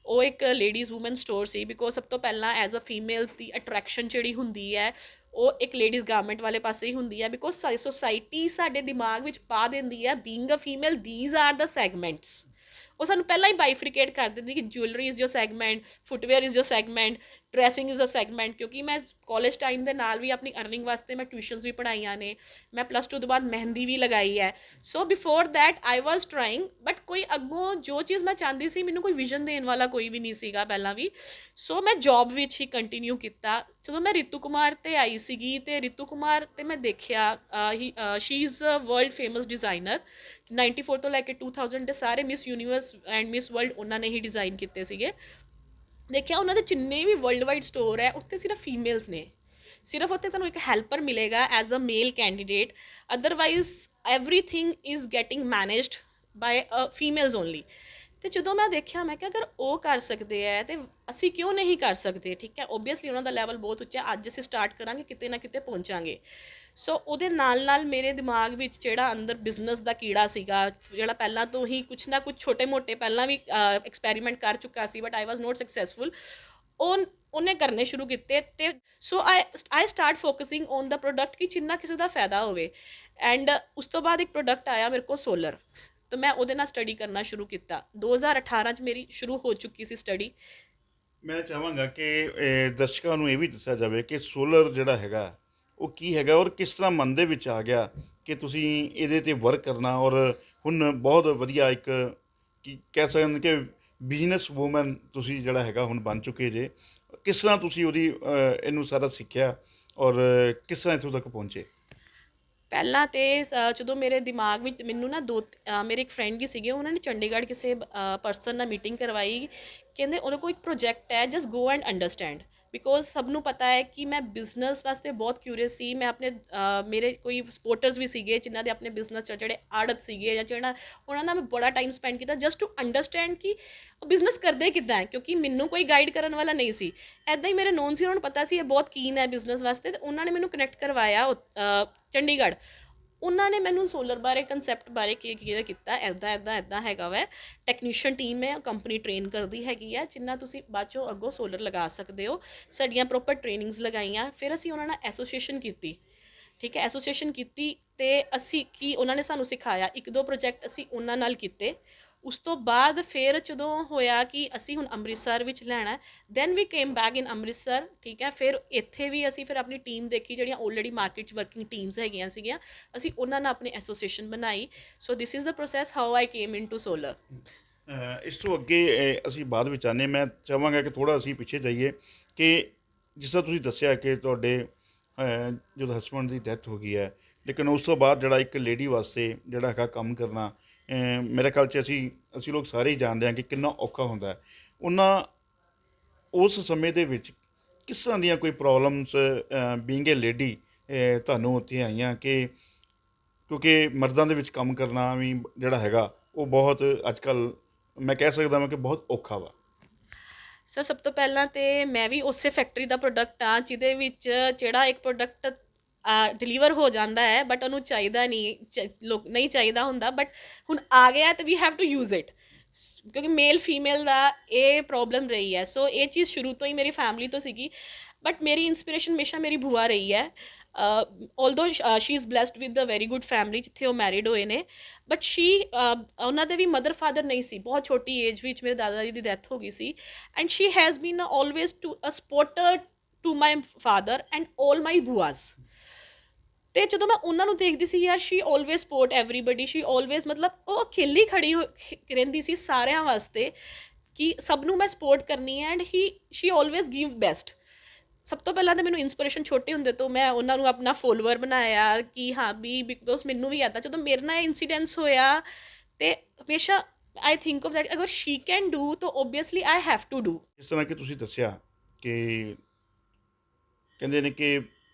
ਉਹ ਇੱਕ ladies woman store C, because ਸਭ ਤੋਂ ਪਹਿਲਾਂ as a females the attraction ਜਿਹੜੀ ਹੁੰਦੀ ਹੈ ਉਹ ਇੱਕ ਲੇਡੀਜ਼ ਗਾਰਮੈਂਟ ਵਾਲੇ ਪਾਸੇ ਹੀ ਹੁੰਦੀ ਹੈ, ਬਿਕੋਜ਼ ਸਾਡੀ ਸੋਸਾਇਟੀ ਸਾਡੇ ਦਿਮਾਗ ਵਿੱਚ ਪਾ ਦਿੰਦੀ ਹੈ being a female these are the segments. ਉਹ ਸਾਨੂੰ ਪਹਿਲਾਂ ਹੀ ਬਾਈਫ੍ਰੀਕੇਟ ਕਰ ਦਿੰਦੀ ਕਿ jewellery is your segment, footwear is your segment, dressing is a segment. ਕਿਉਂਕਿ ਮੈਂ ਕਾਲਜ ਟਾਈਮ ਦੇ ਨਾਲ ਵੀ ਆਪਣੀ ਅਰਨਿੰਗ ਵਾਸਤੇ ਮੈਂ ਟਿਊਸ਼ਨਸ ਵੀ ਪੜ੍ਹਾਈਆਂ ਨੇ, ਮੈਂ +2 ਤੋਂ ਬਾਅਦ ਮਹਿੰਦੀ ਵੀ ਲਗਾਈ ਹੈ। So before that I was trying, but ਕੋਈ ਅੱਗੋਂ ਜੋ ਚੀਜ਼ ਮੈਂ ਚਾਹੁੰਦੀ ਸੀ ਮੈਨੂੰ ਕੋਈ ਵਿਜ਼ਨ ਦੇਣ ਵਾਲਾ ਕੋਈ ਵੀ ਨਹੀਂ ਸੀਗਾ ਪਹਿਲਾਂ ਵੀ। ਸੋ ਮੈਂ ਜੌਬ ਵਿੱਚ ਹੀ ਕੰਟੀਨਿਊ ਕੀਤਾ। ਜਦੋਂ ਮੈਂ ਰਿਤੂ ਕੁਮਾਰ 'ਤੇ ਆਈ ਸੀਗੀ, ਅਤੇ ਰਿਤੂ ਕੁਮਾਰ 'ਤੇ ਮੈਂ ਦੇਖਿਆ she is a world famous designer, 94 ਤੋਂ ਲੈ ਕੇ 2000 ਦੇ ਸਾਰੇ miss universe and miss world ਉਹਨਾਂ ਨੇ ਹੀ ਡਿਜ਼ਾਈਨ ਕੀਤੇ ਸੀਗੇ। ਦੇਖਿਆ ਉਹਨਾਂ ਦੇ ਜਿੰਨੇ ਵੀ ਵਰਲਡ ਵਾਈਡ ਸਟੋਰ ਹੈ ਉੱਥੇ ਸਿਰਫ ਫੀਮੇਲਸ ਨੇ, ਸਿਰਫ ਉੱਥੇ ਤੁਹਾਨੂੰ ਇੱਕ ਹੈਲਪਰ ਮਿਲੇਗਾ as a male candidate, otherwise everything is getting managed by females only. ਅਤੇ ਜਦੋਂ ਮੈਂ ਦੇਖਿਆ ਮੈਂ ਕਿਹਾ ਅਗਰ ਉਹ ਕਰ ਸਕਦੇ ਹੈ ਤਾਂ ਅਸੀਂ ਕਿਉਂ ਨਹੀਂ ਕਰ ਸਕਦੇ। ਠੀਕ ਹੈ, ਓਬਵੀਅਸਲੀ ਉਹਨਾਂ ਦਾ ਲੈਵਲ ਬਹੁਤ ਉੱਚਾ, ਅੱਜ ਅਸੀਂ ਸਟਾਰਟ ਕਰਾਂਗੇ ਕਿਤੇ ਨਾ ਕਿਤੇ ਪਹੁੰਚਾਂਗੇ। ਸੋ ਉਹਦੇ ਨਾਲ ਨਾਲ ਮੇਰੇ ਦਿਮਾਗ ਵਿੱਚ ਜਿਹੜਾ ਅੰਦਰ ਬਿਜ਼ਨਸ ਦਾ ਕੀੜਾ ਸੀਗਾ, ਜਿਹੜਾ ਪਹਿਲਾਂ ਤੋਂ ਹੀ ਕੁਛ ਨਾ ਕੁਛ ਛੋਟੇ ਮੋਟੇ ਪਹਿਲਾਂ ਵੀ ਐਕਸਪੈਰੀਮੈਂਟ ਕਰ ਚੁੱਕਾ ਸੀ, but I was not successful, ਉਹਨੇ ਕਰਨੇ ਸ਼ੁਰੂ ਕੀਤੇ। ਅਤੇ so I start focusing on the product ਕਿ ਜਿੰਨਾ ਕਿਸੇ ਦਾ ਫਾਇਦਾ ਹੋਵੇ। ਐਂਡ ਉਸ ਤੋਂ ਬਾਅਦ ਇੱਕ ਪ੍ਰੋਡਕਟ ਆਇਆ ਮੇਰੇ ਕੋਲ ਸੋਲਰ, ਤਾਂ ਮੈਂ ਉਹਦੇ ਨਾਲ ਸਟੱਡੀ ਕਰਨਾ ਸ਼ੁਰੂ ਕੀਤਾ। 2018 'ਚ ਮੇਰੀ ਸ਼ੁਰੂ ਹੋ ਚੁੱਕੀ ਸੀ ਸਟੱਡੀ। ਮੈਂ ਚਾਹਾਂਗਾ ਕਿ ਦਰਸ਼ਕਾਂ ਨੂੰ ਇਹ ਵੀ ਦੱਸਿਆ ਜਾਵੇ ਕਿ ਸੋਲਰ ਜਿਹੜਾ ਹੈਗਾ ਉਹ ਕੀ ਹੈਗਾ ਔਰ ਕਿਸ ਤਰ੍ਹਾਂ ਮਨ ਦੇ ਵਿੱਚ ਆ ਗਿਆ ਕਿ ਤੁਸੀਂ ਇਹਦੇ 'ਤੇ ਵਰਕ ਕਰਨਾ, ਔਰ ਹੁਣ ਬਹੁਤ ਵਧੀਆ ਇੱਕ ਕੀ ਕਹਿ ਸਕਦੇ ਹਾਂ ਕਿ ਬਿਜ਼ਨਸ ਵੂਮਨ ਤੁਸੀਂ ਜਿਹੜਾ ਹੈਗਾ ਹੁਣ ਬਣ ਚੁੱਕੇ ਜੇ। ਕਿਸ ਤਰ੍ਹਾਂ ਤੁਸੀਂ ਉਹਦੀ ਇਹਨੂੰ ਸਾਰਾ ਸਿੱਖਿਆ ਔਰ ਕਿਸ ਤਰ੍ਹਾਂ ਇੱਥੋਂ ਤੱਕ ਪਹੁੰਚੇ? ਪਹਿਲਾਂ ਤਾਂ ਜਦੋਂ ਮੇਰੇ ਦਿਮਾਗ ਵਿੱਚ ਮੈਨੂੰ ਨਾ ਮੇਰੇ ਇੱਕ ਫਰੈਂਡ ਵੀ ਸੀਗੇ, ਉਹਨਾਂ ਨੇ ਚੰਡੀਗੜ੍ਹ ਕਿਸੇ ਪਰਸਨ ਨਾਲ ਮੀਟਿੰਗ ਕਰਵਾਈ, ਕਹਿੰਦੇ ਉਹਦੇ ਕੋਲ ਇੱਕ ਪ੍ਰੋਜੈਕਟ ਹੈ, just go and understand. Because ਸਭ ਨੂੰ ਪਤਾ ਹੈ ਕਿ ਮੈਂ ਬਿਜ਼ਨਸ ਵਾਸਤੇ ਬਹੁਤ ਕਿਊਰੀਅਸ ਸੀ। ਮੈਂ ਆਪਣੇ ਮੇਰੇ ਕੋਈ ਸਪੋਰਟਰਸ ਵੀ ਸੀਗੇ ਜਿਨ੍ਹਾਂ ਦੇ ਆਪਣੇ ਬਿਜ਼ਨਸ 'ਚ ਜਿਹੜੇ ਆੜਤ ਸੀਗੇ ਜਾਂ ਜਿਹੜਾ, ਉਹਨਾਂ ਨਾਲ ਮੈਂ ਬੜਾ ਟਾਈਮ ਸਪੈਂਡ ਕੀਤਾ ਜਸਟ ਟੂ ਅੰਡਰਸਟੈਂਡ ਕਿ ਉਹ ਬਿਜ਼ਨਸ ਕਰਦੇ ਕਿੱਦਾਂ ਹੈ, ਕਿਉਂਕਿ ਮੈਨੂੰ ਕੋਈ ਗਾਈਡ ਕਰਨ ਵਾਲਾ ਨਹੀਂ ਸੀ। ਇੱਦਾਂ ਹੀ ਮੇਰੇ ਨੋਨ ਸੀ, ਉਹਨਾਂ ਨੂੰ ਪਤਾ ਸੀ ਇਹ ਬਹੁਤ ਕੀਨ ਹੈ ਬਿਜ਼ਨਸ ਵਾਸਤੇ, ਅਤੇ ਉਹਨਾਂ ਨੇ ਮੈਨੂੰ ਕਨੈਕਟ ਕਰਵਾਇਆ ਚੰਡੀਗੜ੍ਹ। ਉਹਨਾਂ ਨੇ ਮੈਨੂੰ ਸੋਲਰ ਬਾਰੇ ਕੰਸੈਪਟ ਬਾਰੇ ਕਲੀਅਰ ਕੀਤਾ, ਇੱਦਾਂ ਇੱਦਾਂ ਇੱਦਾਂ ਹੈਗਾ ਵੈ, ਟੈਕਨੀਸ਼ੀਅਨ ਟੀਮ ਹੈ, ਕੰਪਨੀ ਟ੍ਰੇਨ ਕਰਦੀ ਹੈਗੀ ਆ, ਜਿੰਨਾ ਤੁਸੀਂ ਬਾਅਦ 'ਚੋਂ ਅੱਗੋਂ ਸੋਲਰ ਲਗਾ ਸਕਦੇ ਹੋ। ਸਾਡੀਆਂ ਪ੍ਰੋਪਰ ਟ੍ਰੇਨਿੰਗਸ ਲਗਾਈਆਂ, ਫਿਰ ਅਸੀਂ ਉਹਨਾਂ ਨਾਲ ਐਸੋਸੀਏਸ਼ਨ ਕੀਤੀ। ਠੀਕ ਹੈ, ਐਸੋਸੀਏਸ਼ਨ ਕੀਤੀ ਅਤੇ ਅਸੀਂ ਕੀ ਉਹਨਾਂ ਨੇ ਸਾਨੂੰ ਸਿਖਾਇਆ, 1-2 ਪ੍ਰੋਜੈਕਟ ਅਸੀਂ ਉਹਨਾਂ ਨਾਲ ਕੀਤੇ। ਉਸ ਤੋਂ ਬਾਅਦ ਫਿਰ ਜਦੋਂ ਹੋਇਆ ਕਿ ਅਸੀਂ ਹੁਣ ਅੰਮ੍ਰਿਤਸਰ ਵਿੱਚ ਲੈਣਾ, then we came back in Amritsar. ਠੀਕ ਹੈ, ਫਿਰ ਇੱਥੇ ਵੀ ਅਸੀਂ ਫਿਰ ਆਪਣੀ ਟੀਮ ਦੇਖੀ ਜਿਹੜੀਆਂ ਆਲਰੇਡੀ ਮਾਰਕੀਟ 'ਚ ਵਰਕਿੰਗ ਟੀਮਸ ਹੈਗੀਆਂ ਸੀਗੀਆਂ, ਅਸੀਂ ਉਹਨਾਂ ਨਾਲ ਆਪਣੀ ਐਸੋਸੀਏਸ਼ਨ ਬਣਾਈ। So this is the process how I came into solar. ਇਸ ਤੋਂ ਅੱਗੇ ਅਸੀਂ ਬਾਅਦ ਵਿੱਚ ਆਉਂਦੇ, ਮੈਂ ਚਾਹਾਂਗਾ ਕਿ ਥੋੜ੍ਹਾ ਅਸੀਂ ਪਿੱਛੇ ਜਾਈਏ ਕਿ ਜਿਸ ਤਰ੍ਹਾਂ ਤੁਸੀਂ ਦੱਸਿਆ ਕਿ ਤੁਹਾਡੇ ਜਦੋਂ ਹਸਬੈਂਡ ਦੀ ਡੈਥ ਹੋ ਗਈ ਹੈ, ਲੇਕਿਨ ਉਸ ਤੋਂ ਬਾਅਦ ਜਿਹੜਾ ਇੱਕ ਲੇਡੀ ਵਾਸਤੇ ਜਿਹੜਾ ਹੈਗਾ ਕੰਮ ਕਰਨਾ, ਮੇਰੇ ਖਿਆਲ 'ਚ ਅਸੀਂ ਲੋਕ ਸਾਰੇ ਹੀ ਜਾਣਦੇ ਹਾਂ ਕਿ ਕਿੰਨਾ ਔਖਾ ਹੁੰਦਾ ਹੈ। ਉਹਨਾਂ ਉਸ ਸਮੇਂ ਦੇ ਵਿੱਚ ਕਿਸ ਤਰ੍ਹਾਂ ਦੀਆਂ ਕੋਈ ਪ੍ਰੋਬਲਮਸ ਬੀਇੰਗ ਏ ਲੇਡੀ ਤੁਹਾਨੂੰ ਉੱਥੇ ਆਈਆਂ ਕਿ ਕਿਉਂਕਿ ਮਰਦਾਂ ਦੇ ਵਿੱਚ ਕੰਮ ਕਰਨਾ ਵੀ ਜਿਹੜਾ ਹੈਗਾ ਉਹ ਬਹੁਤ ਅੱਜ ਕੱਲ੍ਹ ਮੈਂ ਕਹਿ ਸਕਦਾ ਮੈਂ ਕਿ ਬਹੁਤ ਔਖਾ ਵਾ। ਸਰ ਸਭ ਤੋਂ ਪਹਿਲਾਂ ਤੇ ਮੈਂ ਵੀ ਉਸੇ ਫੈਕਟਰੀ ਦਾ ਪ੍ਰੋਡਕਟ ਆ ਜਿਹਦੇ ਵਿੱਚ ਜਿਹੜਾ ਇੱਕ ਪ੍ਰੋਡਕਟ ਡਿਲੀਵਰ ਹੋ ਜਾਂਦਾ ਹੈ ਬਟ ਉਹਨੂੰ ਚਾਹੀਦਾ ਨਹੀਂ, ਲੋਕ ਨਹੀਂ ਚਾਹੀਦਾ ਹੁੰਦਾ, ਬਟ ਹੁਣ ਆ ਗਿਆ ਤੇ we have to use it, ਕਿਉਂਕਿ ਮੇਲ ਫੀਮੇਲ ਦਾ ਇਹ ਪ੍ਰੋਬਲਮ ਰਹੀ ਹੈ। ਸੋ ਇਹ ਚੀਜ਼ ਸ਼ੁਰੂ ਤੋਂ ਹੀ ਮੇਰੀ ਫੈਮਿਲੀ ਤੋਂ ਸੀਗੀ, ਬਟ ਮੇਰੀ ਇੰਸਪੀਰੇਸ਼ਨ ਹਮੇਸ਼ਾ ਮੇਰੀ ਭੂਆ ਰਹੀ ਹੈ। Although she is blessed with a very good family ਜਿੱਥੇ ਉਹ ਮੈਰਿਡ ਹੋਏ ਨੇ, ਬਟ ਉਹਨਾਂ ਦੇ ਵੀ ਮਦਰ ਫਾਦਰ ਨਹੀਂ ਸੀ, ਬਹੁਤ ਛੋਟੀ ਏਜ ਵਿੱਚ ਮੇਰੇ ਦਾਦਾ ਜੀ ਦੀ ਡੈਥ ਹੋ ਗਈ ਸੀ, and she has been always to a supporter to my father and all my ਭੂਆਸ। ਤੇ ਜਦੋਂ ਮੈਂ ਉਹਨਾਂ ਨੂੰ ਦੇਖਦੀ ਸੀ ਯਾਰ, she always support everybody, she always ਮਤਲਬ ਉਹ ਅਕੇਲੀ ਖੜੀ ਰਹਿੰਦੀ ਸੀ ਸਾਰਿਆਂ ਵਾਸਤੇ ਕਿ ਸਭ ਨੂੰ ਮੈਂ ਸਪੋਰਟ ਕਰਨੀ ਹੈ, and she always give best. ਸਭ ਤੋਂ ਪਹਿਲਾਂ ਤਾਂ ਮੈਨੂੰ ਇੰਸਪੀਰੇਸ਼ਨ ਛੋਟੇ ਹੁੰਦੇ ਤੋਂ ਮੈਂ ਉਹਨਾਂ ਨੂੰ ਆਪਣਾ ਫੋਲੋਵਰ ਬਣਾਇਆ ਕਿ ਹਾਂ ਵੀ ਬਿਕੋਜ਼ ਮੈਨੂੰ ਵੀ ਆਤਾ ਜਦੋਂ ਮੇਰੇ ਨਾਲ ਇੰਸੀਡੈਂਟਸ ਹੋਇਆ, ਤੇ ਹਮੇਸ਼ਾ ਆਈ ਥਿੰਕ ਆਫ ਦੈਟ ਅਗਰ ਸ਼ੀ ਕੈਨ ਡੂ ਤਾਂ obviously I have to do. ਜਿਸ ਤਰ੍ਹਾਂ ਕਿ ਤੁਸੀਂ ਦੱਸਿਆ ਕਿ ਕਹਿੰਦੇ ਨੇ ਕਿ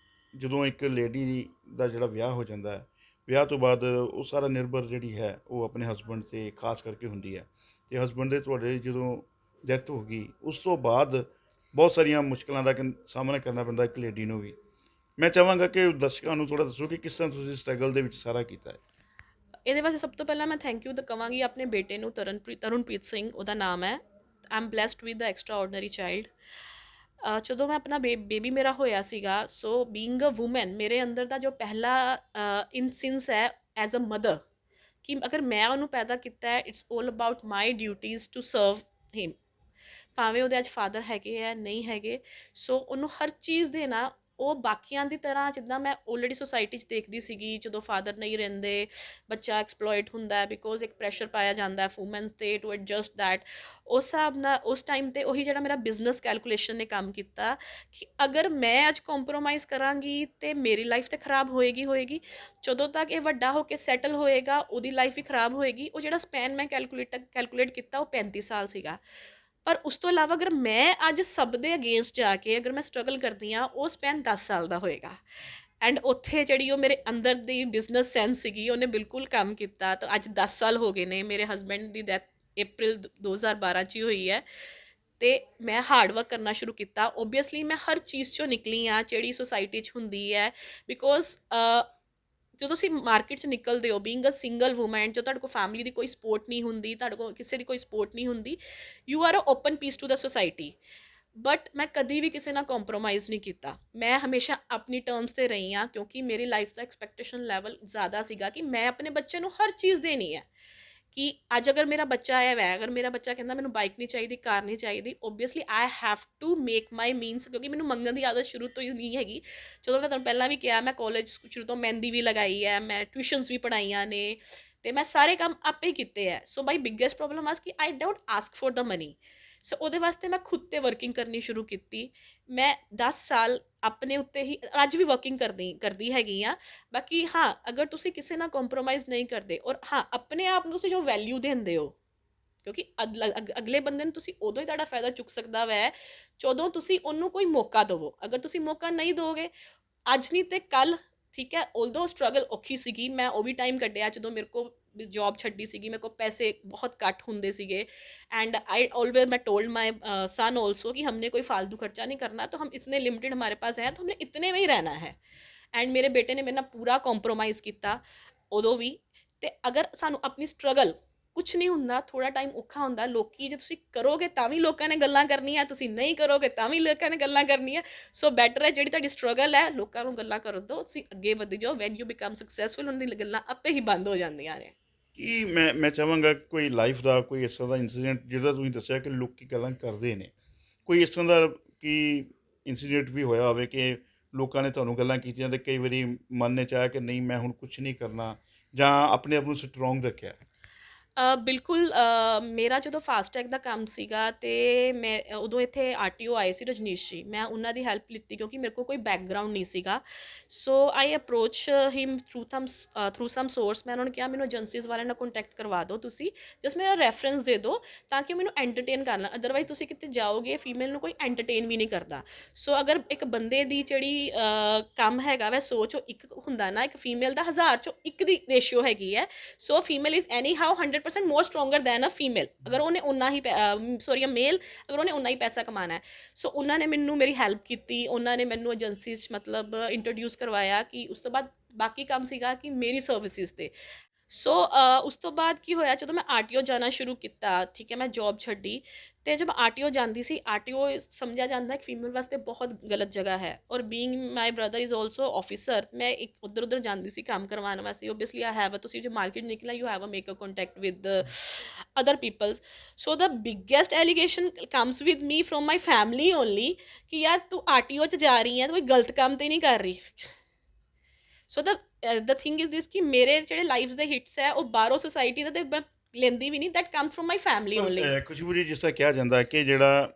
ਜਦੋਂ ਇੱਕ ਲੇਡੀ ਦਾ ਜਿਹੜਾ ਵਿਆਹ ਹੋ ਜਾਂਦਾ ਹੈ, ਵਿਆਹ ਤੋਂ ਬਾਅਦ ਉਹ ਸਾਰਾ ਨਿਰਭਰ ਜਿਹੜੀ ਹੈ ਉਹ ਆਪਣੇ ਹਸਬੈਂਡ 'ਤੇ ਖਾਸ ਕਰਕੇ ਹੁੰਦੀ ਹੈ, ਅਤੇ ਹਸਬੈਂਡ ਦੇ ਤੁਹਾਡੇ ਜਦੋਂ ਡੈਥ ਹੋ ਗਈ ਉਸ ਤੋਂ ਬਾਅਦ ਬਹੁਤ ਸਾਰੀਆਂ ਮੁਸ਼ਕਲਾਂ ਦਾ ਸਾਹਮਣਾ ਕਰਨਾ ਪੈਂਦਾ ਇੱਕ ਲੇਡੀ ਨੂੰ ਵੀ। ਮੈਂ ਚਾਹਾਂਗਾ ਕਿ ਦਰਸ਼ਕਾਂ ਨੂੰ ਥੋੜ੍ਹਾ ਦੱਸੋ ਕਿ ਕਿਸ ਤਰ੍ਹਾਂ ਤੁਸੀਂ ਸਟਰਗਲ ਦੇ ਵਿੱਚ ਸਾਰਾ ਕੀਤਾ ਹੈ। ਇਹਦੇ ਵਾਸਤੇ ਸਭ ਤੋਂ ਪਹਿਲਾਂ ਮੈਂ ਥੈਂਕ ਯੂ ਤਾਂ ਕਵਾਂਗੀ ਆਪਣੇ ਬੇਟੇ ਨੂੰ, ਤਰੁਣਪ੍ਰੀਤ ਸਿੰਘ ਉਹਦਾ ਨਾਮ ਹੈ। I am blessed with the extra ordinary child. ਜਦੋਂ ਮੈਂ ਆਪਣਾ ਬੇਬੀ ਮੇਰਾ ਹੋਇਆ ਸੀਗਾ, ਸੋ ਬੀਇੰਗ ਅ ਵੂਮੈਨ ਮੇਰੇ ਅੰਦਰ ਦਾ ਜੋ ਪਹਿਲਾ ਇਨਸੈਂਸ ਹੈ ਐਜ਼ ਅ ਮਦਰ, ਕਿ ਅਗਰ ਮੈਂ ਉਹਨੂੰ ਪੈਦਾ ਕੀਤਾ ਹੈ, it's all about my duties to serve him. ਭਾਵੇਂ ਉਹਦੇ ਅੱਜ ਫਾਦਰ ਹੈਗੇ ਹੈ ਨਹੀਂ ਹੈਗੇ, ਸੋ ਉਹਨੂੰ ਹਰ ਚੀਜ਼ ਦੇਣਾ। ਉਹ ਬਾਕੀਆਂ ਦੀ ਤਰ੍ਹਾਂ ਜਿੱਦਾਂ ਮੈਂ ਆਲਰੇਡੀ ਸੁਸਾਇਟੀ 'ਚ ਦੇਖਦੀ ਸੀਗੀ, ਜਦੋਂ ਫਾਦਰ ਨਹੀਂ ਰਹਿੰਦੇ ਬੱਚਾ ਐਕਸਪਲੋਇਟ ਹੁੰਦਾ ਹੈ ਬਿਕੋਜ਼ ਇੱਕ ਪ੍ਰੈਸ਼ਰ ਪਾਇਆ ਜਾਂਦਾ ਵੂਮੈਨਸ 'ਤੇ ਟੂ ਐਡਜਸਟ ਦੈਟ। ਉਸ ਹਿਸਾਬ ਨਾਲ ਉਸ ਟਾਈਮ 'ਤੇ ਉਹੀ ਜਿਹੜਾ ਮੇਰਾ ਬਿਜ਼ਨਸ ਕੈਲਕੂਲੇਸ਼ਨ ਨੇ ਕੰਮ ਕੀਤਾ ਕਿ ਅਗਰ ਮੈਂ ਅੱਜ ਕੰਪਰੋਮਾਈਜ਼ ਕਰਾਂਗੀ ਤਾਂ ਮੇਰੀ ਲਾਈਫ ਤਾਂ ਖਰਾਬ ਹੋਏਗੀ। ਜਦੋਂ ਤੱਕ ਇਹ ਵੱਡਾ ਹੋ ਕੇ ਸੈਟਲ ਹੋਏਗਾ ਉਹਦੀ ਲਾਈਫ ਵੀ ਖਰਾਬ ਹੋਏਗੀ। ਉਹ ਜਿਹੜਾ ਸਪੈਨ ਮੈਂ ਕੈਲਕੂਲੇਟ ਕੀਤਾ ਉਹ 35 ਸਾਲ ਸੀਗਾ। ਪਰ ਉਸ ਤੋਂ ਇਲਾਵਾ ਅਗਰ ਮੈਂ ਅੱਜ ਸਭ ਦੇ ਅਗੇਂਸਟ ਜਾ ਕੇ ਅਗਰ ਮੈਂ ਸਟਰਗਲ ਕਰਦੀ ਹਾਂ, ਉਹ ਸਪੈਨ 10 ਸਾਲ ਦਾ ਹੋਏਗਾ। ਐਂਡ ਉੱਥੇ ਜਿਹੜੀ ਉਹ ਮੇਰੇ ਅੰਦਰ ਦੀ ਬਿਜ਼ਨਸ ਸੈਂਸ ਸੀਗੀ ਉਹਨੇ ਬਿਲਕੁਲ ਕੰਮ ਕੀਤਾ। ਤਾਂ ਅੱਜ 10 ਸਾਲ ਹੋ ਗਏ ਨੇ। ਮੇਰੇ ਹਸਬੈਂਡ ਦੀ ਡੈਥ ਅਪ੍ਰੈਲ 2012 'ਚ ਹੀ ਹੋਈ ਹੈ, ਅਤੇ ਮੈਂ ਹਾਰਡ ਵਰਕ ਕਰਨਾ ਸ਼ੁਰੂ ਕੀਤਾ। ਓਬਵੀਅਸਲੀ ਮੈਂ ਹਰ ਚੀਜ਼ 'ਚੋਂ ਨਿਕਲੀ ਹਾਂ ਜਿਹੜੀ ਸੁਸਾਇਟੀ 'ਚ ਹੁੰਦੀ ਹੈ, ਬਿਕੋਜ਼ ਜਦੋਂ ਤੁਸੀਂ ਮਾਰਕੀਟ 'ਚ ਨਿਕਲਦੇ ਹੋ ਬੀਇੰਗ ਅ ਸਿੰਗਲ ਵੂਮੈਨ, ਜੋ ਤੁਹਾਡੇ ਕੋਲ ਫੈਮਿਲੀ ਦੀ ਕੋਈ ਸਪੋਰਟ ਨਹੀਂ ਹੁੰਦੀ, ਤੁਹਾਡੇ ਕੋਲ ਕਿਸੇ ਦੀ ਕੋਈ ਸਪੋਰਟ ਨਹੀਂ ਹੁੰਦੀ, you are a open piece to the society. But ਮੈਂ ਕਦੀ ਵੀ ਕਿਸੇ ਨਾਲ ਕੰਪਰੋਮਾਈਜ਼ ਨਹੀਂ ਕੀਤਾ। ਮੈਂ ਹਮੇਸ਼ਾ ਆਪਣੀ ਟਰਮਸ 'ਤੇ ਰਹੀ ਹਾਂ, ਕਿਉਂਕਿ ਮੇਰੀ ਲਾਈਫ ਦਾ ਐਕਸਪੈਕਟੇਸ਼ਨ ਲੈਵਲ ਜ਼ਿਆਦਾ ਸੀਗਾ ਕਿ ਮੈਂ ਆਪਣੇ ਬੱਚੇ ਨੂੰ ਹਰ ਚੀਜ਼ ਦੇਣੀ ਹੈ। ਕਿ ਅੱਜ ਅਗਰ ਮੇਰਾ ਬੱਚਾ ਆਇਆ ਵੈ, ਅਗਰ ਮੇਰਾ ਬੱਚਾ ਕਹਿੰਦਾ ਮੈਨੂੰ ਬਾਈਕ ਨਹੀਂ ਚਾਹੀਦੀ, ਕਾਰ ਨਹੀਂ ਚਾਹੀਦੀ, obviously I have to make my means, ਕਿਉਂਕਿ ਮੈਨੂੰ ਮੰਗਣ ਦੀ ਆਦਤ ਸ਼ੁਰੂ ਤੋਂ ਹੀ ਨਹੀਂ ਹੈਗੀ। ਜਦੋਂ ਮੈਂ ਤੁਹਾਨੂੰ ਪਹਿਲਾਂ ਵੀ ਕਿਹਾ, ਮੈਂ ਕਾਲਜ ਸ਼ੁਰੂ ਤੋਂ ਮਹਿੰਦੀ ਵੀ ਲਗਾਈ ਹੈ, ਮੈਂ ਟਿਊਸ਼ਨਸ ਵੀ ਪੜ੍ਹਾਈਆਂ ਨੇ, ਅਤੇ ਮੈਂ ਸਾਰੇ ਕੰਮ ਆਪੇ ਹੀ ਕੀਤੇ ਹੈ। ਸੋ ਮਾਈ ਬਿਗੇਸਟ ਪ੍ਰੋਬਲਮ ਵਾਸ ਕਿ I don't ask for the money. So ਉਹਦੇ ਵਾਸਤੇ ਮੈਂ ਖੁਦ 'ਤੇ ਵਰਕਿੰਗ ਕਰਨੀ ਸ਼ੁਰੂ ਕੀਤੀ। ਮੈਂ 10 ਸਾਲ ਆਪਣੇ ਉੱਤੇ ਹੀ ਅੱਜ ਵੀ ਵਰਕਿੰਗ ਕਰਦੀ ਹੈਗੀ ਹਾਂ। ਬਾਕੀ ਹਾਂ, ਅਗਰ ਤੁਸੀਂ ਕਿਸੇ ਨਾਲ ਕੰਪਰੋਮਾਈਜ਼ ਨਹੀਂ ਕਰਦੇ ਔਰ ਹਾਂ ਆਪਣੇ ਆਪ ਨੂੰ ਤੁਸੀਂ ਜੋ ਵੈਲਿਊ ਦਿੰਦੇ ਹੋ, ਕਿਉਂਕਿ ਅਗਲੇ ਬੰਦੇ ਨੂੰ ਤੁਸੀਂ ਉਦੋਂ ਹੀ ਤੁਹਾਡਾ ਫਾਇਦਾ ਚੁੱਕ ਸਕਦਾ ਵੈ ਜਦੋਂ ਤੁਸੀਂ ਉਹਨੂੰ ਕੋਈ ਮੌਕਾ ਦੇਵੋ। ਅਗਰ ਤੁਸੀਂ ਮੌਕਾ ਨਹੀਂ ਦਿਓਗੇ, ਅੱਜ ਨਹੀਂ ਤੇ ਕੱਲ੍ਹ, ਠੀਕ ਹੈ, ਉਦੋਂ ਸਟਰਗਲ ਔਖੀ ਸੀਗੀ, ਮੈਂ ਉਹ ਵੀ ਟਾਈਮ ਕੱਢਿਆ ਜਦੋਂ ਮੇਰੇ ਕੋਲ ਜੌਬ ਛੱਡੀ ਸੀਗੀ, ਮੇਰੇ ਕੋਲ ਪੈਸੇ ਬਹੁਤ ਘੱਟ ਹੁੰਦੇ ਸੀਗੇ। एंड आई ऑलवेज मैं टोल्ड माई सन ऑल्सो कि हमने कोई फालतू खर्चा नहीं करना, तो हम इतने लिमिटेड हमारे पास हैं तो हमने इतने में ही रहना है। एंड मेरे बेटे ने मेरे नाल पूरा कॉम्प्रोमाइज़ किया उदों भी। तो अगर सानू अपनी स्ट्रगल कुछ नहीं ਹੁੰਦਾ, ਥੋੜਾ ਟਾਈਮ ਔਖਾ ਹੁੰਦਾ। ਲੋਕੀ ਜੇ ਤੁਸੀਂ ਕਰੋਗੇ ਤਾਂ ਵੀ ਲੋਕਾਂ ਨੇ ਗੱਲਾਂ ਕਰਨੀਆਂ, ਤੁਸੀਂ ਨਹੀਂ ਕਰੋਗੇ ਤਾਂ ਵੀ ਲੋਕਾਂ ਨੇ ਗੱਲਾਂ ਕਰਨੀਆਂ। ਸੋ ਬੈਟਰ ਹੈ ਜਿਹੜੀ ਤੁਹਾਡੀ ਸਟਰਗਲ ਹੈ ਲੋਕਾਂ ਨੂੰ ਗੱਲਾਂ ਕਰਨ ਦਿਓ, ਤੁਸੀਂ ਅੱਗੇ ਵਧੀ ਜਾਓ। ਵੈਨ ਯੂ ਬਿਕਮ ਸਕਸੈਸਫੁਲ ਉਹਨਾਂ ਦੀ ਗੱਲਾਂ ਆਪੇ ਹੀ ਬੰਦ ਹੋ ਜਾਂਦੀਆਂ ਨੇ। ਕਿ ਮੈਂ ਚਾਹਾਂਗਾ ਕੋਈ ਲਾਈਫ ਦਾ ਕੋਈ ਇਸ ਤਰ੍ਹਾਂ ਦਾ ਇੰਸੀਡੈਂਟ ਜਿਹਦਾ ਤੁਸੀਂ ਦੱਸਿਆ ਕਿ ਲੋਕੀ ਗੱਲਾਂ ਕਰਦੇ ਨੇ, ਕੋਈ ਇਸ ਤਰ੍ਹਾਂ ਦਾ ਕਿ ਇੰਸੀਡੈਂਟ ਵੀ ਹੋਇਆ ਹੋਵੇ ਕਿ ਲੋਕਾਂ ਨੇ ਤੁਹਾਨੂੰ ਗੱਲਾਂ ਕੀਤੀਆਂ ਅਤੇ ਕਈ ਵਾਰੀ ਮਨ ਨੇ ਚਾਹਿਆ ਕਿ ਨਹੀਂ ਮੈਂ ਹੁਣ ਕੁਛ ਨਹੀਂ ਕਰਨਾ, ਜਾਂ ਆਪਣੇ ਆਪ ਨੂੰ ਸਟਰੋਂਗ ਰੱਖਿਆ। ਬਿਲਕੁਲ ਮੇਰਾ ਜਦੋਂ ਫਾਸਟੈਗ ਦਾ ਕੰਮ ਸੀਗਾ ਤੇ ਮੈਂ ਉਦੋਂ ਇੱਥੇ ਆਰਟੀਓ ਆਏ ਸੀ ਰਜਨੀਸ਼ ਜੀ, ਮੈਂ ਉਹਨਾਂ ਦੀ ਹੈਲਪ ਲਿੱਤੀ ਕਿਉਂਕਿ ਮੇਰੇ ਕੋਲ ਕੋਈ ਬੈਕਗਰਾਉਂਡ ਨਹੀਂ ਸੀਗਾ। ਸੋ ਆਈ ਅਪਰੋਚ ਹਿਮ ਥਰੂ ਸਮ ਸੋਰਸ। ਮੈਂ ਉਹਨਾਂ ਨੂੰ ਕਿਹਾ ਮੈਨੂੰ ਏਜੰਸੀਜ਼ ਵਾਲਿਆਂ ਨਾਲ ਕੰਟੈਕਟ ਕਰਵਾ ਦਿਓ, ਤੁਸੀਂ ਜਸਟ ਮੇਰਾ ਰੈਫਰੈਂਸ ਦੇ ਦਿਓ ਤਾਂ ਕਿ ਮੈਨੂੰ ਐਂਟਰਟੇਨ ਕਰ ਲੈਣ। ਅਦਰਵਾਈਜ਼ ਤੁਸੀਂ ਕਿਤੇ ਜਾਓਗੇ, ਫੀਮੇਲ ਨੂੰ ਕੋਈ ਐਂਟਰਟੇਨ ਵੀ ਨਹੀਂ ਕਰਦਾ। ਸੋ ਅਗਰ ਇੱਕ ਬੰਦੇ ਦੀ ਜਿਹੜੀ ਕੰਮ ਹੈਗਾ ਵੈ 100 ਚੋਂ ਇੱਕ ਹੁੰਦਾ ਨਾ, ਇੱਕ ਫੀਮੇਲ ਦਾ 1000 ਚੋਂ ਇੱਕ ਦੀ ਰੇਸ਼ੀਓ ਹੈਗੀ ਹੈ। So female is anyhow 100% more stronger than a female, ਅਗਰ ਉਹਨੇ ਉਨਾ ਹੀ ਸੋਰੀ ਅ ਮੇਲ, ਅਗਰ ਉਹਨੇ ਉਨਾ ਹੀ ਪੈਸਾ ਕਮਾਉਣਾ ਹੈ। ਸੋ ਉਹਨਾਂ ਨੇ ਮੈਨੂੰ ਮੇਰੀ ਹੈਲਪ ਕੀਤੀ, ਉਹਨਾਂ ਨੇ ਮੈਨੂੰ ਏਜੰਸੀ 'ਚ ਮਤਲਬ ਇੰਟਰੋਡਿਊਸ ਕਰਵਾਇਆ ਕਿ ਉਸ ਤੋਂ ਬਾਅਦ ਬਾਕੀ ਕੰਮ ਸੀਗਾ ਕਿ ਮੇਰੀ ਸਰਵਿਸਿਜ਼ 'ਤੇ। ਸੋ ਉਸ ਤੋਂ ਬਾਅਦ ਕੀ ਹੋਇਆ, ਜਦੋਂ ਮੈਂ ਆਰਟੀਓ ਜਾਣਾ ਸ਼ੁਰੂ ਕੀਤਾ, ਠੀਕ ਹੈ, ਮੈਂ ਜੋਬ ਛੱਡੀ ਅਤੇ ਜਦ ਆਰਟੀਓ ਜਾਂਦੀ ਸੀ, ਆਰਟੀਓ ਸਮਝਿਆ ਜਾਂਦਾ ਕਿ ਫੀਮੇਲ ਵਾਸਤੇ ਬਹੁਤ ਗਲਤ ਜਗ੍ਹਾ ਹੈ। ਔਰ being my brother is also officer, ਮੈਂ ਇੱਕ ਉੱਧਰ ਉੱਧਰ ਜਾਂਦੀ ਸੀ ਕੰਮ ਕਰਵਾਉਣ ਵਾਸਤੇ। ਓਬੀਅਸਲੀ ਆਈ ਹੈਵ ਤੁਸੀਂ ਜੋ ਮਾਰਕੀਟ ਨਿਕਲਿਆ, you have a make a contact with other peoples. So the biggest allegation comes with me from my family only ਕਿ ਯਾਰ ਤੂੰ ਆਰਟੀਓ 'ਚ ਜਾ ਰਹੀ ਹੈ, ਤੂੰ ਕੋਈ ਗਲਤ ਕੰਮ ਤਾਂ ਨਹੀਂ ਕਰ ਰਹੀ। ਸੋ ਦ ਥਿੰਗ ਇਜ਼ ਦਿਸ ਕਿ ਮੇਰੇ ਜਿਹੜੇ ਲਾਈਫ ਦੇ ਹਿੱਟਸ ਹੈ ਉਹ ਬਾਹਰੋਂ ਸੋਸਾਇਟੀ ਦਾ ਤਾਂ ਲੈਂਦੀ ਵੀ ਨਹੀਂ, that come from my family only. Khushboo ji, ਜਿਸ ਤਰ੍ਹਾਂ ਕਿਹਾ ਜਾਂਦਾ ਹੈ ਕਿ ਜਿਹੜਾ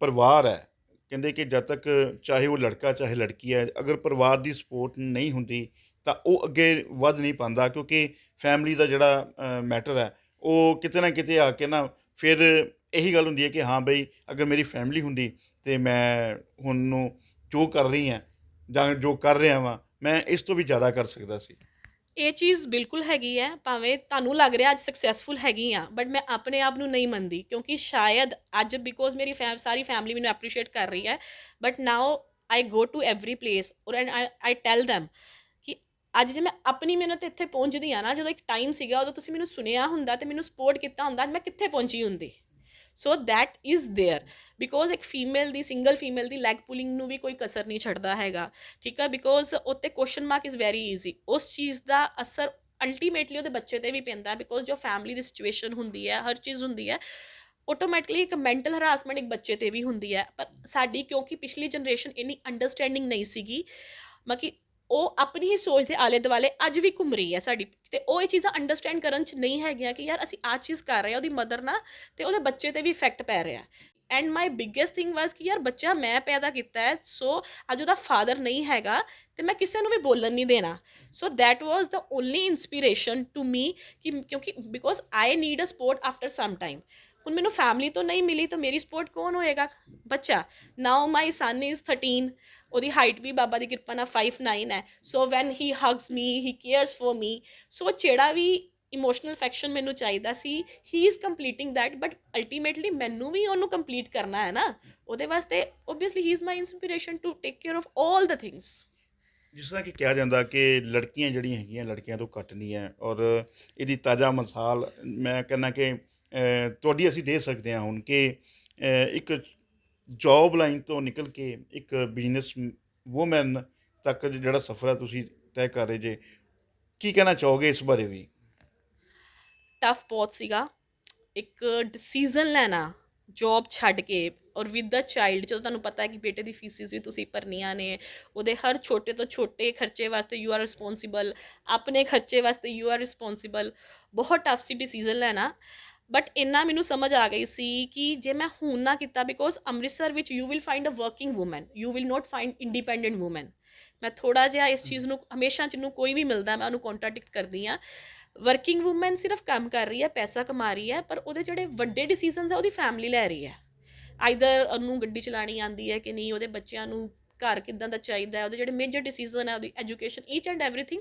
ਪਰਿਵਾਰ ਹੈ, ਕਹਿੰਦੇ ਕਿ ਜਦ ਤੱਕ ਚਾਹੇ ਉਹ ਲੜਕਾ ਚਾਹੇ ਲੜਕੀ ਹੈ, ਅਗਰ ਪਰਿਵਾਰ ਦੀ ਸਪੋਰਟ ਨਹੀਂ ਹੁੰਦੀ ਤਾਂ ਉਹ ਅੱਗੇ ਵੱਧ ਨਹੀਂ ਪਾਉਂਦਾ, ਕਿਉਂਕਿ ਫੈਮਿਲੀ ਦਾ ਜਿਹੜਾ ਮੈਟਰ ਹੈ ਉਹ ਕਿਤੇ ਨਾ ਕਿਤੇ ਆ ਕੇ ਨਾ ਫਿਰ ਇਹੀ ਗੱਲ ਹੁੰਦੀ ਹੈ ਕਿ ਹਾਂ ਬਈ, ਅਗਰ ਮੇਰੀ ਫੈਮਿਲੀ ਹੁੰਦੀ ਤੇ ਮੈਂ ਹੁਣ ਨੂੰ ਜੋ ਕਰ ਰਹੀ ਹਾਂ ਜਾਂ ਜੋ ਕਰ ਰਿਹਾ ਵਾਂ, ਮੈਂ ਇਸ ਤੋਂ ਵੀ ਜ਼ਿਆਦਾ ਕਰ ਸਕਦਾ ਸੀ। ਇਹ ਚੀਜ਼ ਬਿਲਕੁਲ ਹੈਗੀ ਹੈ, ਭਾਵੇਂ ਤੁਹਾਨੂੰ ਲੱਗ ਰਿਹਾ ਅੱਜ ਸਕਸੈਸਫੁਲ ਹੈਗੀ ਆ, ਬਟ ਮੈਂ ਆਪਣੇ ਆਪ ਨੂੰ ਨਹੀਂ ਮੰਨਦੀ ਕਿਉਂਕਿ ਸ਼ਾਇਦ ਅੱਜ ਬਿਕੋਜ਼ ਮੇਰੀ ਸਾਰੀ ਫੈਮਿਲੀ ਮੈਨੂੰ ਐਪਰੀਸ਼ੀਏਟ ਕਰ ਰਹੀ ਹੈ। But now I go to every place ਔਰ ਆਈ ਟੈਲ ਦੈਮ ਕਿ ਅੱਜ ਜੇ ਮੈਂ ਆਪਣੀ ਮਿਹਨਤ ਇੱਥੇ ਪਹੁੰਚਦੀ ਆ ਨਾ, ਜਦੋਂ ਇੱਕ ਟਾਈਮ ਸੀਗਾ ਉਦੋਂ ਤੁਸੀਂ ਮੈਨੂੰ ਸੁਣਿਆ ਹੁੰਦਾ ਤੇ ਮੈਨੂੰ ਸਪੋਰਟ ਕੀਤਾ ਹੁੰਦਾ, ਅੱਜ ਮੈਂ ਕਿੱਥੇ ਪਹੁੰਚੀ ਹੁੰਦੀ। So that is there because ਇੱਕ ਫੀਮੇਲ ਦੀ, ਸਿੰਗਲ ਫੀਮੇਲ ਦੀ ਲੈਗ ਪੁਲਿੰਗ ਨੂੰ ਵੀ ਕੋਈ ਕਸਰ ਨਹੀਂ ਛੱਡਦਾ ਹੈਗਾ, ਠੀਕ ਹੈ, ਬਿਕੋਜ਼ ਉੱਤੇ question mark is very easy. ਉਸ ਚੀਜ਼ ਦਾ ਅਸਰ ਅਲਟੀਮੇਟਲੀ ਉਹਦੇ ਬੱਚੇ 'ਤੇ ਵੀ ਪੈਂਦਾ, ਬਿਕੋਜ਼ ਜੋ ਫੈਮਿਲੀ ਦੀ ਸਿਚੁਏਸ਼ਨ ਹੁੰਦੀ ਹੈ, ਹਰ ਚੀਜ਼ ਹੁੰਦੀ ਹੈ, ਆਟੋਮੈਟਿਕਲੀ ਇੱਕ ਮੈਂਟਲ ਹਰਾਸਮੈਂਟ ਇੱਕ ਬੱਚੇ 'ਤੇ ਵੀ ਹੁੰਦੀ ਹੈ। ਪਰ ਸਾਡੀ ਕਿਉਂਕਿ ਪਿਛਲੀ ਜਨਰੇਸ਼ਨ ਇੰਨੀ ਅੰਡਰਸਟੈਂਡਿੰਗ ਨਹੀਂ ਸੀਗੀ, ਮਤਲਬ ਉਹ ਆਪਣੀ ਹੀ ਸੋਚ ਦੇ ਆਲੇ ਦੁਆਲੇ ਅੱਜ ਵੀ ਘੁੰਮ ਰਹੀ ਹੈ ਸਾਡੀ, ਅਤੇ ਉਹ ਇਹ ਚੀਜ਼ਾਂ ਅੰਡਰਸਟੈਂਡ ਕਰਨ 'ਚ ਨਹੀਂ ਹੈਗੀਆਂ ਕਿ ਯਾਰ ਅਸੀਂ ਆਹ ਚੀਜ਼ ਕਰ ਰਹੇ ਹਾਂ ਉਹਦੀ ਮਦਰ ਨਾਲ, ਅਤੇ ਉਹਦੇ ਬੱਚੇ 'ਤੇ ਵੀ ਇਫੈਕਟ ਪੈ ਰਿਹਾ। ਐਂਡ ਮਾਈ ਬਿਗੇਸਟ ਥਿੰਗ ਵਾਜ਼ ਕਿ ਯਾਰ ਬੱਚਾ ਮੈਂ ਪੈਦਾ ਕੀਤਾ ਹੈ, ਸੋ ਅੱਜ ਉਹਦਾ ਫਾਦਰ ਨਹੀਂ ਹੈਗਾ ਅਤੇ ਮੈਂ ਕਿਸੇ ਨੂੰ ਵੀ ਬੋਲਣ ਨਹੀਂ ਦੇਣਾ। So that was the only inspiration to me ਕਿ ਕਿਉਂਕਿ because I need a support after some time. ਹੁਣ ਮੈਨੂੰ ਫੈਮਿਲੀ ਤੋਂ ਨਹੀਂ ਮਿਲੀ ਤਾਂ ਮੇਰੀ ਸਪੋਰਟ ਕੌਣ ਹੋਏਗਾ? ਬੱਚਾ। ਨਾਓ ਮਾਈ ਸਨ ਇਜ਼ 13, ਉਹਦੀ ਹਾਈਟ ਵੀ ਬਾਬਾ ਦੀ ਕਿਰਪਾ ਨਾਲ 5'9" ਹੈ। So when he hugs me, he cares for me. So ਜਿਹੜਾ ਵੀ ਇਮੋਸ਼ਨਲ ਅਫੈਕਸ਼ਨ ਮੈਨੂੰ ਚਾਹੀਦਾ ਸੀ, he is completing that, but ultimately ਮੈਨੂੰ ਵੀ ਉਹਨੂੰ ਕੰਪਲੀਟ ਕਰਨਾ ਹੈ ਨਾ। ਉਹਦੇ ਵਾਸਤੇ obviously he is my inspiration to take care of all the things. ਜਿਸ ਤਰ੍ਹਾਂ ਕਿ ਕਿਹਾ ਜਾਂਦਾ ਕਿ ਲੜਕੀਆਂ ਜਿਹੜੀਆਂ ਹੈਗੀਆਂ ਲੜਕਿਆਂ ਤੋਂ ਘੱਟ ਨਹੀਂ ਹੈ, ਔਰ ਇਹਦੀ ਤਾਜ਼ਾ ਮਿਸਾਲ ਮੈਂ ਕਹਿੰਦਾ ਕਿ ਤੁਹਾਡੀ ਅਸੀਂ ਦੇ ਸਕਦੇ ਹਾਂ ਹੁਣ ਕਿ ਇੱਕ ਜੋਬ ਲਾਈਨ ਤੋਂ ਨਿਕਲ ਕੇ ਇੱਕ ਬਿਜ਼ਨਸ ਵੂਮੈਨ ਤੱਕ ਜਿਹੜਾ ਸਫ਼ਰ ਹੈ ਤੁਸੀਂ ਤੈਅ ਕਰ ਰਹੇ ਜੇ, ਕੀ ਕਹਿਣਾ ਚਾਹੋਗੇ ਇਸ ਬਾਰੇ ਵੀ? ਟਫ ਬਹੁਤ ਸੀਗਾ ਇੱਕ ਡਿਸੀਜ਼ਨ ਲੈਣਾ ਜੋਬ ਛੱਡ ਕੇ, ਔਰ ਵਿਦ ਦਾ ਚਾਈਲਡ, ਜਦੋਂ ਤੁਹਾਨੂੰ ਪਤਾ ਹੈ ਕਿ ਬੇਟੇ ਦੀ ਫੀਸਿਸ ਵੀ ਤੁਸੀਂ ਭਰਨੀਆਂ ਨੇ, ਉਹਦੇ ਹਰ ਛੋਟੇ ਤੋਂ ਛੋਟੇ ਖਰਚੇ ਵਾਸਤੇ ਯੂ ਆਰ ਰਿਸਪੋਂਸੀਬਲ, ਆਪਣੇ ਖਰਚੇ ਵਾਸਤੇ ਯੂ ਆਰ ਰਿਸਪੋਂਸੀਬਲ। ਬਹੁਤ ਟਫ ਸੀ ਡਿਸੀਜ਼ਨ ਲੈਣਾ, ਬਟ ਇੰਨਾ ਮੈਨੂੰ ਸਮਝ ਆ ਗਈ ਸੀ ਕਿ ਜੇ ਮੈਂ ਹੁਣ ਨਾ ਕੀਤਾ, ਬਿਕੋਜ਼ ਅੰਮ੍ਰਿਤਸਰ ਵਿੱਚ you will find a working woman, you will not find independent woman. ਮੈਂ ਥੋੜ੍ਹਾ ਜਿਹਾ ਇਸ ਚੀਜ਼ ਨੂੰ ਹਮੇਸ਼ਾ ਜਿਹਨੂੰ ਕੋਈ ਵੀ ਮਿਲਦਾ ਮੈਂ ਉਹਨੂੰ ਕੰਟਰਾਡਿਕਟ ਕਰਦੀ ਹਾਂ। ਵਰਕਿੰਗ ਵੂਮੈਨ ਸਿਰਫ ਕੰਮ ਕਰ ਰਹੀ ਹੈ, ਪੈਸਾ ਕਮਾ ਰਹੀ ਹੈ, ਪਰ ਉਹਦੇ ਜਿਹੜੇ ਵੱਡੇ ਡਿਸੀਜ਼ਨਸ ਆ ਉਹਦੀ ਫੈਮਿਲੀ ਲੈ ਰਹੀ ਹੈ। ਆਈਦਰ ਉਹਨੂੰ ਗੱਡੀ ਚਲਾਉਣੀ ਆਉਂਦੀ ਹੈ ਕਿ ਨਹੀਂ, ਉਹਦੇ ਬੱਚਿਆਂ ਨੂੰ ਘਰ ਕਿੱਦਾਂ ਦਾ ਚਾਹੀਦਾ ਹੈ, ਉਹਦੇ ਜਿਹੜੇ ਮੇਜਰ ਡਿਸੀਜ਼ਨ ਹੈ, ਉਹਦੀ education, each and everything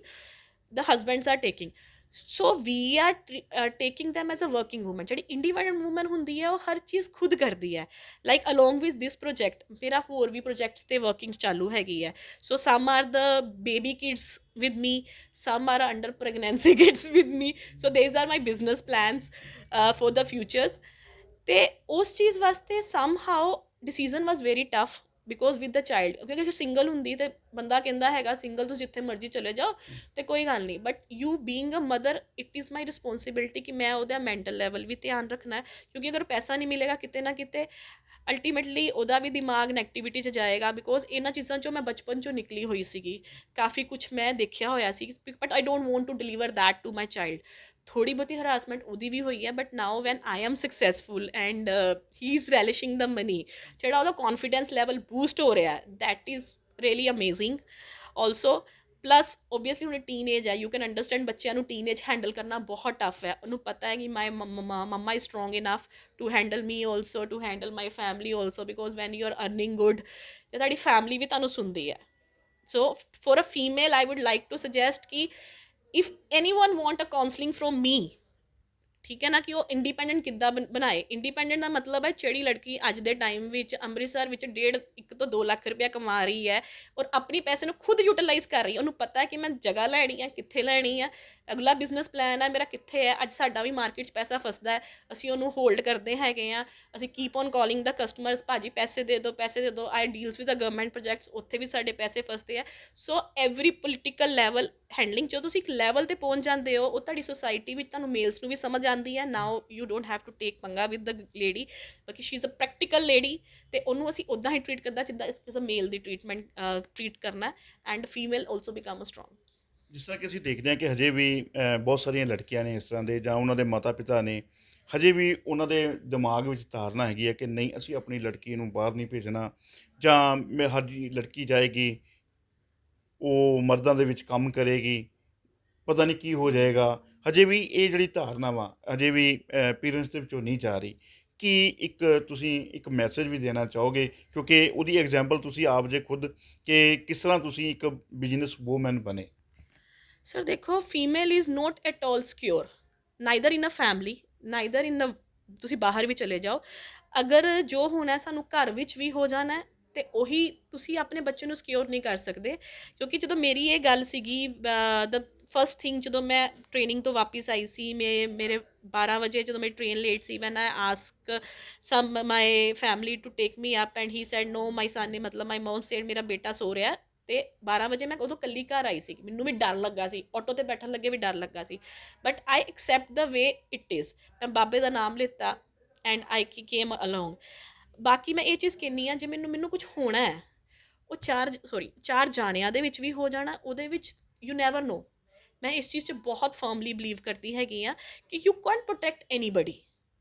the husbands are taking. So we are taking them as a working woman. ਜਿਹੜੀ ਇੰਡੀਪੈਂਡੈਂਟ ਵੂਮਨ ਹੁੰਦੀ ਹੈ ਉਹ ਹਰ ਚੀਜ਼ ਖੁਦ ਕਰਦੀ ਹੈ। Like along with this project ਮੇਰਾ ਹੋਰ ਵੀ ਪ੍ਰੋਜੈਕਟਸ 'ਤੇ ਵਰਕਿੰਗ ਚਾਲੂ ਹੈਗੀ ਹੈ। So some are the baby kids with me, some are under pregnancy kids with me, so these are my business plans for the futures। ਤੇ ਉਸ ਚੀਜ਼ ਵਾਸਤੇ somehow decision was very tough because with the child, ਕਿਉਂਕਿ ਅਗਰ single ਹੁੰਦੀ ਤੇ ਬੰਦਾ ਕਹਿੰਦਾ ਹੈਗਾ ਸਿੰਗਲ ਤੋਂ ਜਿੱਥੇ ਮਰਜ਼ੀ ਚਲੇ ਜਾਓ ਤੇ ਕੋਈ ਗੱਲ ਨਹੀਂ, but you being a mother it is my responsibility ਕਿ ਮੈਂ ਉਹਦਾ ਮੈਂਟਲ ਲੈਵਲ ਵੀ ਧਿਆਨ ਰੱਖਣਾ ਹੈ, ਕਿਉਂਕਿ ਅਗਰ ਪੈਸਾ ਨਹੀਂ ਮਿਲੇਗਾ ਕਿਤੇ ਨਾ ਕਿਤੇ ਅਲਟੀਮੇਟਲੀ ਉਹਦਾ ਵੀ ਦਿਮਾਗ ਨੈਗੇਟਿਵਿਟੀ 'ਚ ਜਾਏਗਾ, ਬਿਕੋਜ਼ ਇਹਨਾਂ ਚੀਜ਼ਾਂ 'ਚੋਂ ਮੈਂ ਬਚਪਨ 'ਚੋਂ ਨਿਕਲੀ ਹੋਈ ਸੀਗੀ, ਕਾਫੀ ਕੁਛ ਮੈਂ ਦੇਖਿਆ ਹੋਇਆ ਸੀ, but I don't want to deliver that to my child. ਥੋੜੀ ਬਹੁਤੀ ਹਰਾਸਮੈਂਟ ਉਹਦੀ ਵੀ ਹੋਈ ਹੈ, but now when I am successful and he is relishing the money, ਜਿਹੜਾ ਉਹਦਾ ਕੌਨਫੀਡੈਂਸ ਲੈਵਲ ਬੂਸਟ ਹੋ ਰਿਹਾ, that is really amazing. Also plus obviously ਹੁਣ ਟੀਨਏਜ ਹੈ, ਯੂ ਕੈਨ ਅੰਡਰਸਟੈਂਡ ਬੱਚਿਆਂ ਨੂੰ ਟੀਨਏਜ ਹੈਂਡਲ ਕਰਨਾ ਬਹੁਤ ਟਫ ਹੈ। ਉਹਨੂੰ ਪਤਾ ਹੈ ਕਿ my mamma is strong enough to handle me also, to handle my family also, because when you are earning good ਤੇ ਤੁਹਾਡੀ ਫੈਮਿਲੀ ਵੀ ਤੁਹਾਨੂੰ ਸੁਣਦੀ ਹੈ। So for a female I would like to suggest ਕਿ if anyone want a counselling from me, ਠੀਕ ਹੈ ਨਾ, ਕਿ ਉਹ ਇੰਡੀਪੈਂਡੈਂਟ ਕਿੱਦਾਂ ਬਣਾਏ। ਇੰਡੀਪੈਂਡੈਂਟ ਦਾ ਮਤਲਬ ਹੈ ਜਿਹੜੀ ਲੜਕੀ ਅੱਜ ਦੇ ਟਾਈਮ ਵਿੱਚ ਅੰਮ੍ਰਿਤਸਰ ਵਿੱਚ 1.5 ਤੋਂ 2 ਲੱਖ ਰੁਪਇਆ ਕਮਾ ਰਹੀ ਹੈ ਔਰ ਆਪਣੀ ਪੈਸੇ ਨੂੰ ਖੁਦ ਯੂਟੀਲਾਈਜ਼ ਕਰ ਰਹੀ ਹੈ, ਉਹਨੂੰ ਪਤਾ ਹੈ ਕਿ ਮੈਂ ਜਗ੍ਹਾ ਲੈਣੀ ਹੈ, ਕਿੱਥੇ ਲੈਣੀ ਹੈ, ਅਗਲਾ ਬਿਜ਼ਨਸ ਪਲਾਨ ਹੈ ਮੇਰਾ ਕਿੱਥੇ ਹੈ। ਅੱਜ ਸਾਡਾ ਵੀ ਮਾਰਕੀਟ 'ਚ ਪੈਸਾ ਫਸਦਾ ਹੈ, ਅਸੀਂ ਉਹਨੂੰ ਹੋਲਡ ਕਰਦੇ ਹੈਗੇ ਹਾਂ, ਅਸੀਂ keep on calling the customers, ਭਾਜੀ ਪੈਸੇ ਦੇ ਦਿਓ, ਪੈਸੇ ਦੇ ਦਿਓ। I deals with the government projects, ਉੱਥੇ ਵੀ ਸਾਡੇ ਪੈਸੇ ਫਸਦੇ ਆ। So every political level handling, ਜਦੋਂ ਤੁਸੀਂ ਇੱਕ ਲੈਵਲ 'ਤੇ ਪਹੁੰਚ ਜਾਂਦੇ ਹੋ, ਉਹ ਤੁਹਾਡੀ ਸੁਸਾਇਟੀ ਵਿੱਚ ਤੁਹਾਨੂੰ ਮੇਲਸ ਨੂੰ ਵੀ ਸਮਝ ਆਉਂਦੀ ਹੈ। Now you don't have to take ਪੰਗਾ ਵਿਦ ਦ ਲੇਡੀ, ਬਾਕੀ she is a practical lady, ਅਤੇ ਉਹਨੂੰ ਅਸੀਂ ਉੱਦਾਂ ਹੀ ਟਰੀਟ ਕਰਦਾ ਜਿੱਦਾਂ ਇਸ ਅ ਮੇਲ ਦੀ ਟਰੀਟ ਕਰਨਾ, and female also become a strong. ਜਿਸ ਤਰ੍ਹਾਂ ਕਿ ਅਸੀਂ ਦੇਖਦੇ ਹਾਂ ਕਿ ਹਜੇ ਵੀ ਬਹੁਤ ਸਾਰੀਆਂ ਲੜਕੀਆਂ ਨੇ ਇਸ ਤਰ੍ਹਾਂ ਦੇ, ਜਾਂ ਉਹਨਾਂ ਦੇ ਮਾਤਾ ਪਿਤਾ ਨੇ, ਹਜੇ ਵੀ ਉਹਨਾਂ ਦੇ ਦਿਮਾਗ ਵਿੱਚ ਧਾਰਨਾ ਹੈਗੀ ਹੈ ਕਿ ਨਹੀਂ ਅਸੀਂ ਆਪਣੀ ਲੜਕੀ ਨੂੰ ਬਾਹਰ ਨਹੀਂ ਭੇਜਣਾ, ਜਾਂ ਮੈਂ ਹਰ ਲੜਕੀ ਜਾਏਗੀ ਉਹ ਮਰਦਾਂ ਦੇ ਵਿੱਚ ਕੰਮ ਕਰੇਗੀ, ਪਤਾ ਨਹੀਂ ਕੀ ਹੋ ਜਾਏਗਾ। ਹਜੇ ਵੀ ਇਹ ਜਿਹੜੀ ਧਾਰਨਾ ਵਾ ਹਜੇ ਵੀ ਪੇਰੈਂਟਸ ਦੇ ਵਿੱਚੋਂ ਨਹੀਂ ਜਾ ਰਹੀ। ਕੀ ਇੱਕ ਤੁਸੀਂ ਇੱਕ ਮੈਸੇਜ ਵੀ ਦੇਣਾ ਚਾਹੋਗੇ, ਕਿਉਂਕਿ ਉਹਦੀ ਐਗਜ਼ਾਮਪਲ ਤੁਸੀਂ ਆਪ ਜੇ ਖੁਦ, ਕਿ ਕਿਸ ਤਰ੍ਹਾਂ ਤੁਸੀਂ ਇੱਕ ਬਿਜ਼ਨਸ ਵੂਮਨ ਬਣੇ। ਸਰ ਦੇਖੋ, female is not at all secure, neither in a family, neither in a, ਤੁਸੀਂ ਬਾਹਰ ਵੀ ਚਲੇ ਜਾਓ, ਅਗਰ ਜੋ ਹੋਣਾ ਸਾਨੂੰ ਘਰ ਵਿੱਚ ਵੀ ਹੋ ਜਾਣਾ, ਅਤੇ ਉਹੀ ਤੁਸੀਂ ਆਪਣੇ ਬੱਚੇ ਨੂੰ ਸਿਕਿਉਰ ਨਹੀਂ ਕਰ ਸਕਦੇ। ਕਿਉਂਕਿ ਜਦੋਂ ਮੇਰੀ ਇਹ ਗੱਲ ਸੀਗੀ, ਦ ਫਸਟ ਥਿੰਗ, ਜਦੋਂ ਮੈਂ ਟ੍ਰੇਨਿੰਗ ਤੋਂ ਵਾਪਿਸ ਆਈ ਸੀ, ਮੇਰੇ 12 ਵਜੇ ਜਦੋਂ ਮੇਰੀ ਟ੍ਰੇਨ ਲੇਟ ਸੀ, when I ask some my family to take me up and he said no my son ਨੇ, ਮਤਲਬ ਮਾਈ ਮੋਮ ਸੇਡ ਮੇਰਾ ਬੇਟਾ ਸੋ ਰਿਹਾ, ਅਤੇ 12 ਵਜੇ ਮੈਂ ਉਦੋਂ ਇਕੱਲੀ ਘਰ ਆਈ ਸੀ, ਮੈਨੂੰ ਵੀ ਡਰ ਲੱਗਾ ਸੀ, ਆਟੋ 'ਤੇ ਬੈਠਣ ਲੱਗੇ ਵੀ ਡਰ ਲੱਗਾ ਸੀ, but I accept the way it is. ਮੈਂ ਬਾਬੇ ਦਾ ਨਾਮ ਲਿੱਤਾ ਐਂਡ ਆਈ ਕੇਮ ਅਲੋਂਗ। ਬਾਕੀ ਮੈਂ ਇਹ ਚੀਜ਼ ਕਹਿੰਦੀ ਹਾਂ, ਜੇ ਮੈਨੂੰ ਕੁਝ ਹੋਣਾ ਹੈ, ਉਹ ਚਾਰ ਜਾਣਿਆਂ ਦੇ ਵਿੱਚ ਵੀ ਹੋ ਜਾਣਾ, ਉਹਦੇ ਵਿੱਚ ਯੂ ਨੈਵਰ ਨੋ। ਮੈਂ ਇਸ ਚੀਜ਼ 'ਚ ਬਹੁਤ ਫਰਮਲੀ ਬਿਲੀਵ ਕਰਦੀ ਹੈਗੀ ਹਾਂ ਕਿ ਯੂ ਕੈਨਟ ਪ੍ਰੋਟੈਕਟ ਐਨੀਬਡੀ।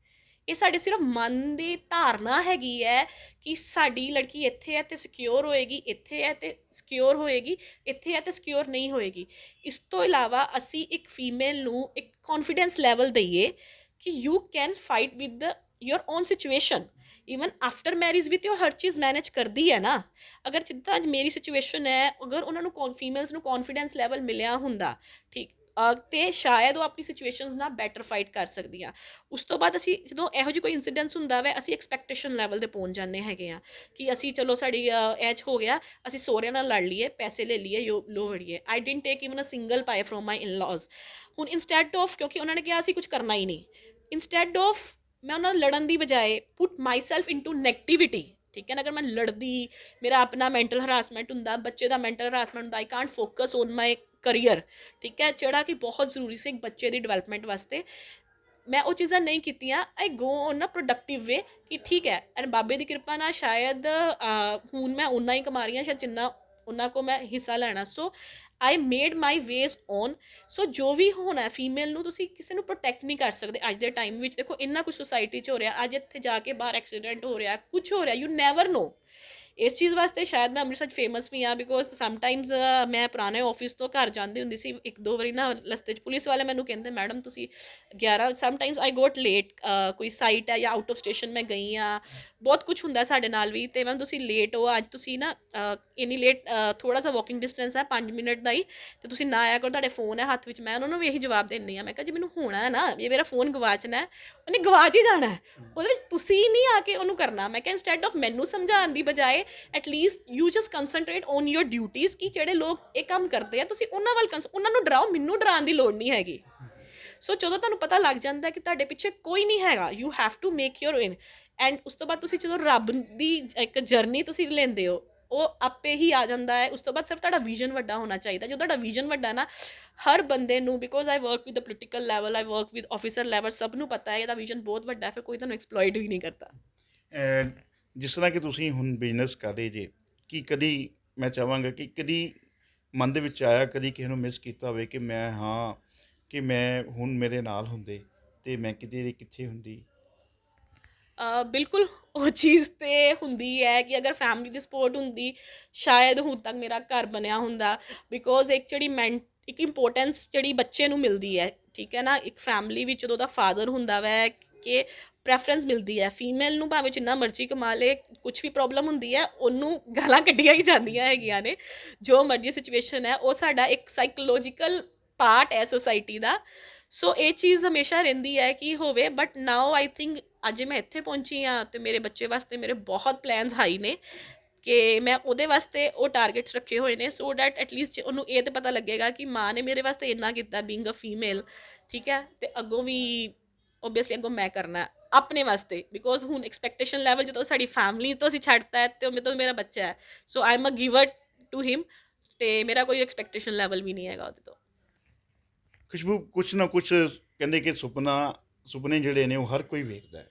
ਇਹ ਸਾਡੇ ਸਿਰਫ ਮਨ ਦੀ ਧਾਰਨਾ ਹੈਗੀ ਹੈ ਕਿ ਸਾਡੀ ਲੜਕੀ ਇੱਥੇ ਹੈ ਅਤੇ ਸਿਕਿਉਰ ਹੋਏਗੀ, ਇੱਥੇ ਹੈ ਅਤੇ ਸਿਕਿਉਰ ਹੋਏਗੀ, ਇੱਥੇ ਹੈ ਅਤੇ ਸਿਕਿਉਰ ਨਹੀਂ ਹੋਏਗੀ। ਇਸ ਤੋਂ ਇਲਾਵਾ ਅਸੀਂ ਇੱਕ ਫੀਮੇਲ ਨੂੰ ਇੱਕ ਕੌਨਫੀਡੈਂਸ ਲੈਵਲ ਦਈਏ ਕਿ you can fight with your own situation. Even after marriage ਵੀ ਤਾਂ ਉਹ ਹਰ ਚੀਜ਼ ਮੈਨੇਜ ਕਰਦੀ ਹੈ ਨਾ। ਅਗਰ ਜਿੱਦਾਂ ਅੱਜ ਮੇਰੀ ਸਿਚੁਏਸ਼ਨ ਹੈ, ਅਗਰ ਉਹਨਾਂ ਨੂੰ ਫੀਮੇਲਸ ਨੂੰ ਕੌਨਫੀਡੈਂਸ ਲੈਵਲ ਮਿਲਿਆ ਹੁੰਦਾ, ਠੀਕ, ਅਤੇ ਸ਼ਾਇਦ ਉਹ ਆਪਣੀ ਸਿਚੁਏਸ਼ਨਸ ਨਾਲ ਬੈਟਰ ਫਾਈਟ ਕਰ ਸਕਦੀਆਂ। ਉਸ ਤੋਂ ਬਾਅਦ ਅਸੀਂ ਜਦੋਂ ਇਹੋ ਜਿਹੀ ਕੋਈ ਇੰਸੀਡੈਂਟਸ ਹੁੰਦਾ ਵੈ, ਅਸੀਂ ਐਕਸਪੈਕਟੇਸ਼ਨ ਲੈਵਲ 'ਤੇ ਪਹੁੰਚ ਜਾਂਦੇ ਹੈਗੇ ਹਾਂ ਕਿ ਅਸੀਂ ਚਲੋ ਸਾਡੀ ਐਜ ਹੋ ਗਿਆ, ਅਸੀਂ ਸਹੁਰਿਆਂ ਨਾਲ ਲੜ ਲਈਏ, ਪੈਸੇ ਲੈ ਲਈਏ, ਲੋ ਵੜੀਏ। I didn't take even a single pie from my in laws. ਹੁਣ ਇੰਸਟੈਡ ਆਫ, ਕਿਉਂਕਿ ਉਹਨਾਂ ਨੇ ਕਿਹਾ ਅਸੀਂ ਕੁਝ ਕਰਨਾ ਹੀ ਨਹੀਂ, ਇੰਸਟੈਡ ਆਫ ਮੈਂ ਉਹਨਾਂ ਨਾਲ ਲੜਨ ਦੀ ਬਜਾਏ ਪੁੱਟ ਮਾਈ ਸੈਲਫ ਇਨਟੂ ਨੈਗੇਟਿਵਿਟੀ, ਠੀਕ ਹੈ ਨਾ। ਅਗਰ ਮੈਂ ਲੜਦੀ, ਮੇਰਾ ਆਪਣਾ ਮੈਂਟਲ ਹਰਾਸਮੈਂਟ ਹੁੰਦਾ, ਬੱਚੇ ਦਾ ਮੈਂਟਲ ਹਰਾਸਮੈਂਟ ਹੁੰਦਾ, I can't focus on my career, ਠੀਕ ਹੈ, ਜਿਹੜਾ ਕਿ ਬਹੁਤ ਜ਼ਰੂਰੀ ਸੀ ਇੱਕ ਬੱਚੇ ਦੀ ਡਿਵੈਲਪਮੈਂਟ ਵਾਸਤੇ। ਮੈਂ ਉਹ ਚੀਜ਼ਾਂ ਨਹੀਂ ਕੀਤੀਆਂ। ਆਈ ਗੋ ਔਨ ਅ ਪ੍ਰੋਡਕਟਿਵ ਵੇ ਕਿ ਠੀਕ ਹੈ, ਐਂਡ ਬਾਬੇ ਦੀ ਕਿਰਪਾ ਨਾਲ ਸ਼ਾਇਦ ਹੁਣ ਮੈਂ ਓਨਾ ਹੀ ਕਮਾ ਰਹੀ ਹਾਂ, ਸ਼ਾਇਦ ਜਿੰਨਾ ਉਹਨਾਂ ਕੋਲ ਮੈਂ ਹਿੱਸਾ ਲੈਣਾ। ਸੋ ਆਈ ਮੇਡ ਮਾਈ ਵੇਜ਼ ਔਨ। ਸੋ ਜੋ ਵੀ ਹੋਣਾ, ਫੀਮੇਲ ਨੂੰ ਤੁਸੀਂ ਕਿਸੇ ਨੂੰ ਪ੍ਰੋਟੈਕਟ ਨਹੀਂ ਕਰ ਸਕਦੇ ਅੱਜ ਦੇ ਟਾਈਮ ਵਿੱਚ। ਦੇਖੋ ਇੰਨਾ ਕੁਛ ਸੁਸਾਇਟੀ 'ਚ ਹੋ ਰਿਹਾ, ਅੱਜ ਇੱਥੇ ਜਾ ਕੇ ਬਾਹਰ ਐਕਸੀਡੈਂਟ ਹੋ ਰਿਹਾ, ਕੁਛ ਹੋ ਰਿਹਾ, ਯੂ ਨੈਵਰ ਨੋ। ਇਸ ਚੀਜ਼ ਵਾਸਤੇ ਸ਼ਾਇਦ ਮੈਂ ਅੰਮ੍ਰਿਤਸਰ 'ਚ ਫੇਮਸ ਵੀ ਹਾਂ, ਬਿਕੋਜ਼ ਸਮਟਾਈਮਸ ਮੈਂ ਪੁਰਾਣੇ ਆਫਿਸ ਤੋਂ ਘਰ ਜਾਂਦੀ ਹੁੰਦੀ ਸੀ, ਇੱਕ ਦੋ ਵਾਰੀ ਨਾ ਰਸਤੇ 'ਚ ਪੁਲਿਸ ਵਾਲੇ ਮੈਨੂੰ ਕਹਿੰਦੇ, ਮੈਡਮ ਤੁਸੀਂ 11 ਸਮਟਾਈਮਸ ਆਈ ਗੋਟ ਲੇਟ, ਕੋਈ ਸਾਈਟ ਹੈ ਜਾਂ ਆਊਟ ਆਫ ਸਟੇਸ਼ਨ ਮੈਂ ਗਈ ਹਾਂ, ਬਹੁਤ ਕੁਛ ਹੁੰਦਾ ਸਾਡੇ ਨਾਲ ਵੀ, ਅਤੇ ਮੈਮ ਤੁਸੀਂ ਲੇਟ ਹੋ, ਅੱਜ ਤੁਸੀਂ ਨਾ ਇੰਨੀ ਲੇਟ, ਥੋੜ੍ਹਾ ਜਿਹਾ ਵਾਕਿੰਗ ਡਿਸਟੈਂਸ ਹੈ 5 ਮਿੰਟ ਦਾ ਹੀ, ਅਤੇ ਤੁਸੀਂ ਨਾ ਆਇਆ ਕਰੋ, ਤੁਹਾਡੇ ਫੋਨ ਹੈ ਹੱਥ ਵਿੱਚ। ਮੈਂ ਉਹਨਾਂ ਨੂੰ ਵੀ ਇਹੀ ਜਵਾਬ ਦਿੰਦੀ ਹਾਂ, ਮੈਂ ਕਿਹਾ ਜੇ ਮੈਨੂੰ ਹੋਣਾ ਹੈ ਨਾ, ਜੇ ਮੇਰਾ ਫੋਨ ਗਵਾਚਣਾ ਹੈ, ਉਹਨੇ ਗਵਾਚ ਹੀ ਜਾਣਾ ਹੈ, ਉਹਦੇ ਵਿੱਚ ਤੁਸੀਂ ਨਹੀਂ ਆ ਕੇ ਉਹਨੂੰ ਕਰਨਾ। ਮੈਂ ਕਿਹਾ ਇੰਸਟੈਡ ਆਫ ਮੈਨੂੰ ਸਮਝਾਉਣ ਦੀ ਬਜਾਏ at least you just concentrate on your duties, ਕਿ ਜਿਹੜੇ ਲੋਕ ਇਹ ਕੰਮ ਕਰਦੇ ਆ ਤੁਸੀਂ ਉਹਨਾਂ ਵੱਲ ਉਹਨਾਂ ਨੂੰ ਡਰਾਓ, ਮੈਨੂੰ ਡਰਾਉਣ ਦੀ ਲੋੜ ਨਹੀਂ ਹੈਗੀ। ਸੋ ਜਦੋਂ ਤੁਹਾਨੂੰ ਪਤਾ ਲੱਗ ਜਾਂਦਾ ਕਿ ਤੁਹਾਡੇ ਪਿੱਛੇ ਕੋਈ ਨਹੀਂ ਹੈਗਾ, you have to make your in. ਐਂਡ ਉਸ ਤੋਂ ਬਾਅਦ ਤੁਸੀਂ ਜਦੋਂ ਰੱਬ ਦੀ ਇੱਕ ਜਰਨੀ ਤੁਸੀਂ ਲੈਂਦੇ ਹੋ, ਉਹ ਆਪੇ ਹੀ ਆ ਜਾਂਦਾ ਹੈ। ਉਸ ਤੋਂ ਬਾਅਦ ਸਿਰਫ ਤੁਹਾਡਾ ਵਿਜ਼ਨ ਵੱਡਾ ਹੋਣਾ ਚਾਹੀਦਾ। ਜਦੋਂ ਤੁਹਾਡਾ ਵਿਜ਼ਨ ਵੱਡਾ ਨਾ, ਹਰ ਬੰਦੇ ਨੂੰ, because I work with the political level, I work with officer level, ਸਭ ਨੂੰ ਪਤਾ ਹੈ ਇਹਦਾ ਵਿਜ਼ਨ ਬਹੁਤ ਵੱਡਾ ਹੈ, ਫਿਰ ਕੋਈ ਤੁਹਾਨੂੰ ਐਕਸਪਲੋਇਟ ਵੀ ਨਹੀਂ ਕਰਦਾ। ਜਿਸ ਤਰ੍ਹਾਂ ਕਿ ਤੁਸੀਂ ਹੁਣ ਬਿਜ਼ਨਸ ਕਰ ਰਹੇ ਜੇ, ਕਿ ਕਦੀ ਮੈਂ ਚਾਹਾਂਗਾ ਕਿ ਕਦੀ ਮਨ ਦੇ ਵਿੱਚ ਆਇਆ ਕਦੀ ਕਿਸੇ ਨੂੰ ਮਿਸ ਕੀਤਾ ਹੋਵੇ ਕਿ ਮੈਂ ਹਾਂ, ਕਿ ਮੈਂ ਹੁਣ ਮੇਰੇ ਨਾਲ ਹੁੰਦੇ ਤੇ ਮੈਂ ਕਿਤੇ ਦੀ ਕਿੱਥੇ ਹੁੰਦੀ। ਬਿਲਕੁਲ ਉਹ ਚੀਜ਼ ਤੇ ਹੁੰਦੀ ਹੈ ਕਿ ਅਗਰ ਫੈਮਿਲੀ ਦੀ ਸਪੋਰਟ ਹੁੰਦੀ ਸ਼ਾਇਦ ਹੁਣ ਤੱਕ ਮੇਰਾ ਘਰ ਬਣਿਆ ਹੁੰਦਾ। ਬਿਕੋਜ਼ ਇੱਕ ਜਿਹੜੀ ਇੱਕ ਇੰਪੋਰਟੈਂਸ ਜਿਹੜੀ ਬੱਚੇ ਨੂੰ ਮਿਲਦੀ ਹੈ, ਠੀਕ ਹੈ ਨਾ, ਇੱਕ ਫੈਮਿਲੀ ਵਿੱਚ ਜਦੋਂ ਦਾ ਫਾਦਰ ਹੁੰਦਾ ਵੈ ਕਿ ਪ੍ਰੈਫਰੈਂਸ ਮਿਲਦੀ ਹੈ ਫੀਮੇਲ ਨੂੰ, ਭਾਵੇਂ ਜਿੰਨਾ ਮਰਜ਼ੀ ਕਮਾ ਲੇ, ਕੁਛ ਵੀ ਪ੍ਰੋਬਲਮ ਹੁੰਦੀ ਹੈ ਉਹਨੂੰ ਗਾਲਾਂ ਕੱਢੀਆਂ ਹੀ ਜਾਂਦੀਆਂ ਹੈਗੀਆਂ ਨੇ। ਜੋ ਮਰਜ਼ੀ ਸਿਚੁਏਸ਼ਨ ਹੈ, ਉਹ ਸਾਡਾ ਇੱਕ ਸਾਈਕੋਲੋਜੀਕਲ ਪਾਰਟ ਹੈ ਸੋਸਾਇਟੀ ਦਾ। ਸੋ ਇਹ ਚੀਜ਼ ਹਮੇਸ਼ਾ ਰਹਿੰਦੀ ਹੈ ਕਿ ਹੋਵੇ, ਬਟ ਨਾਓ ਆਈ ਥਿੰਕ ਅੱਜ ਮੈਂ ਇੱਥੇ ਪਹੁੰਚੀ ਹਾਂ ਅਤੇ ਮੇਰੇ ਬੱਚੇ ਵਾਸਤੇ ਮੇਰੇ ਬਹੁਤ ਪਲੈਨਸ ਹਾਈ ਨੇ ਕਿ ਮੈਂ ਉਹਦੇ ਵਾਸਤੇ ਉਹ ਟਾਰਗੇਟਸ ਰੱਖੇ ਹੋਏ ਨੇ, ਸੋ ਡੈਟ ਐਟਲੀਸਟ ਉਹਨੂੰ ਇਹ ਤਾਂ ਪਤਾ ਲੱਗੇਗਾ ਕਿ ਮਾਂ ਨੇ ਮੇਰੇ ਵਾਸਤੇ ਇੰਨਾ ਕੀਤਾ ਬੀਇੰਗ ਅ ਫੀਮੇਲ, ਠੀਕ ਹੈ। ਅਤੇ ਅੱਗੋਂ ਵੀ ਓਬੀਅਸਲੀ ਅੱਗੋਂ ਮੈਂ ਕਰਨਾ ਆਪਣੇ ਵਾਸਤੇ, ਬਿਕੋਜ਼ ਹੁਣ ਐਕਸਪੈਕਟੇਸ਼ਨ ਲੈਵਲ ਜਦੋਂ ਸਾਡੀ ਫੈਮਿਲੀ ਤੋਂ ਅਸੀਂ ਛੱਡਤਾ ਹੈ ਅਤੇ ਉਹ ਮੇਰੇ ਤੋਂ ਮੇਰਾ ਬੱਚਾ ਹੈ, so I am a giver to him, ਅਤੇ ਮੇਰਾ ਕੋਈ ਐਕਸਪੈਕਟੇਸ਼ਨ ਲੈਵਲ ਵੀ ਨਹੀਂ ਹੈਗਾ ਉਹਦੇ ਤੋਂ। ਖੁਸ਼ਬੂ, ਕੁਛ ਨਾ ਕੁਛ ਕਹਿੰਦੇ ਕਿ ਸੁਪਨੇ ਜਿਹੜੇ ਨੇ ਉਹ ਹਰ ਕੋਈ ਵੇਖਦਾ ਹੈ,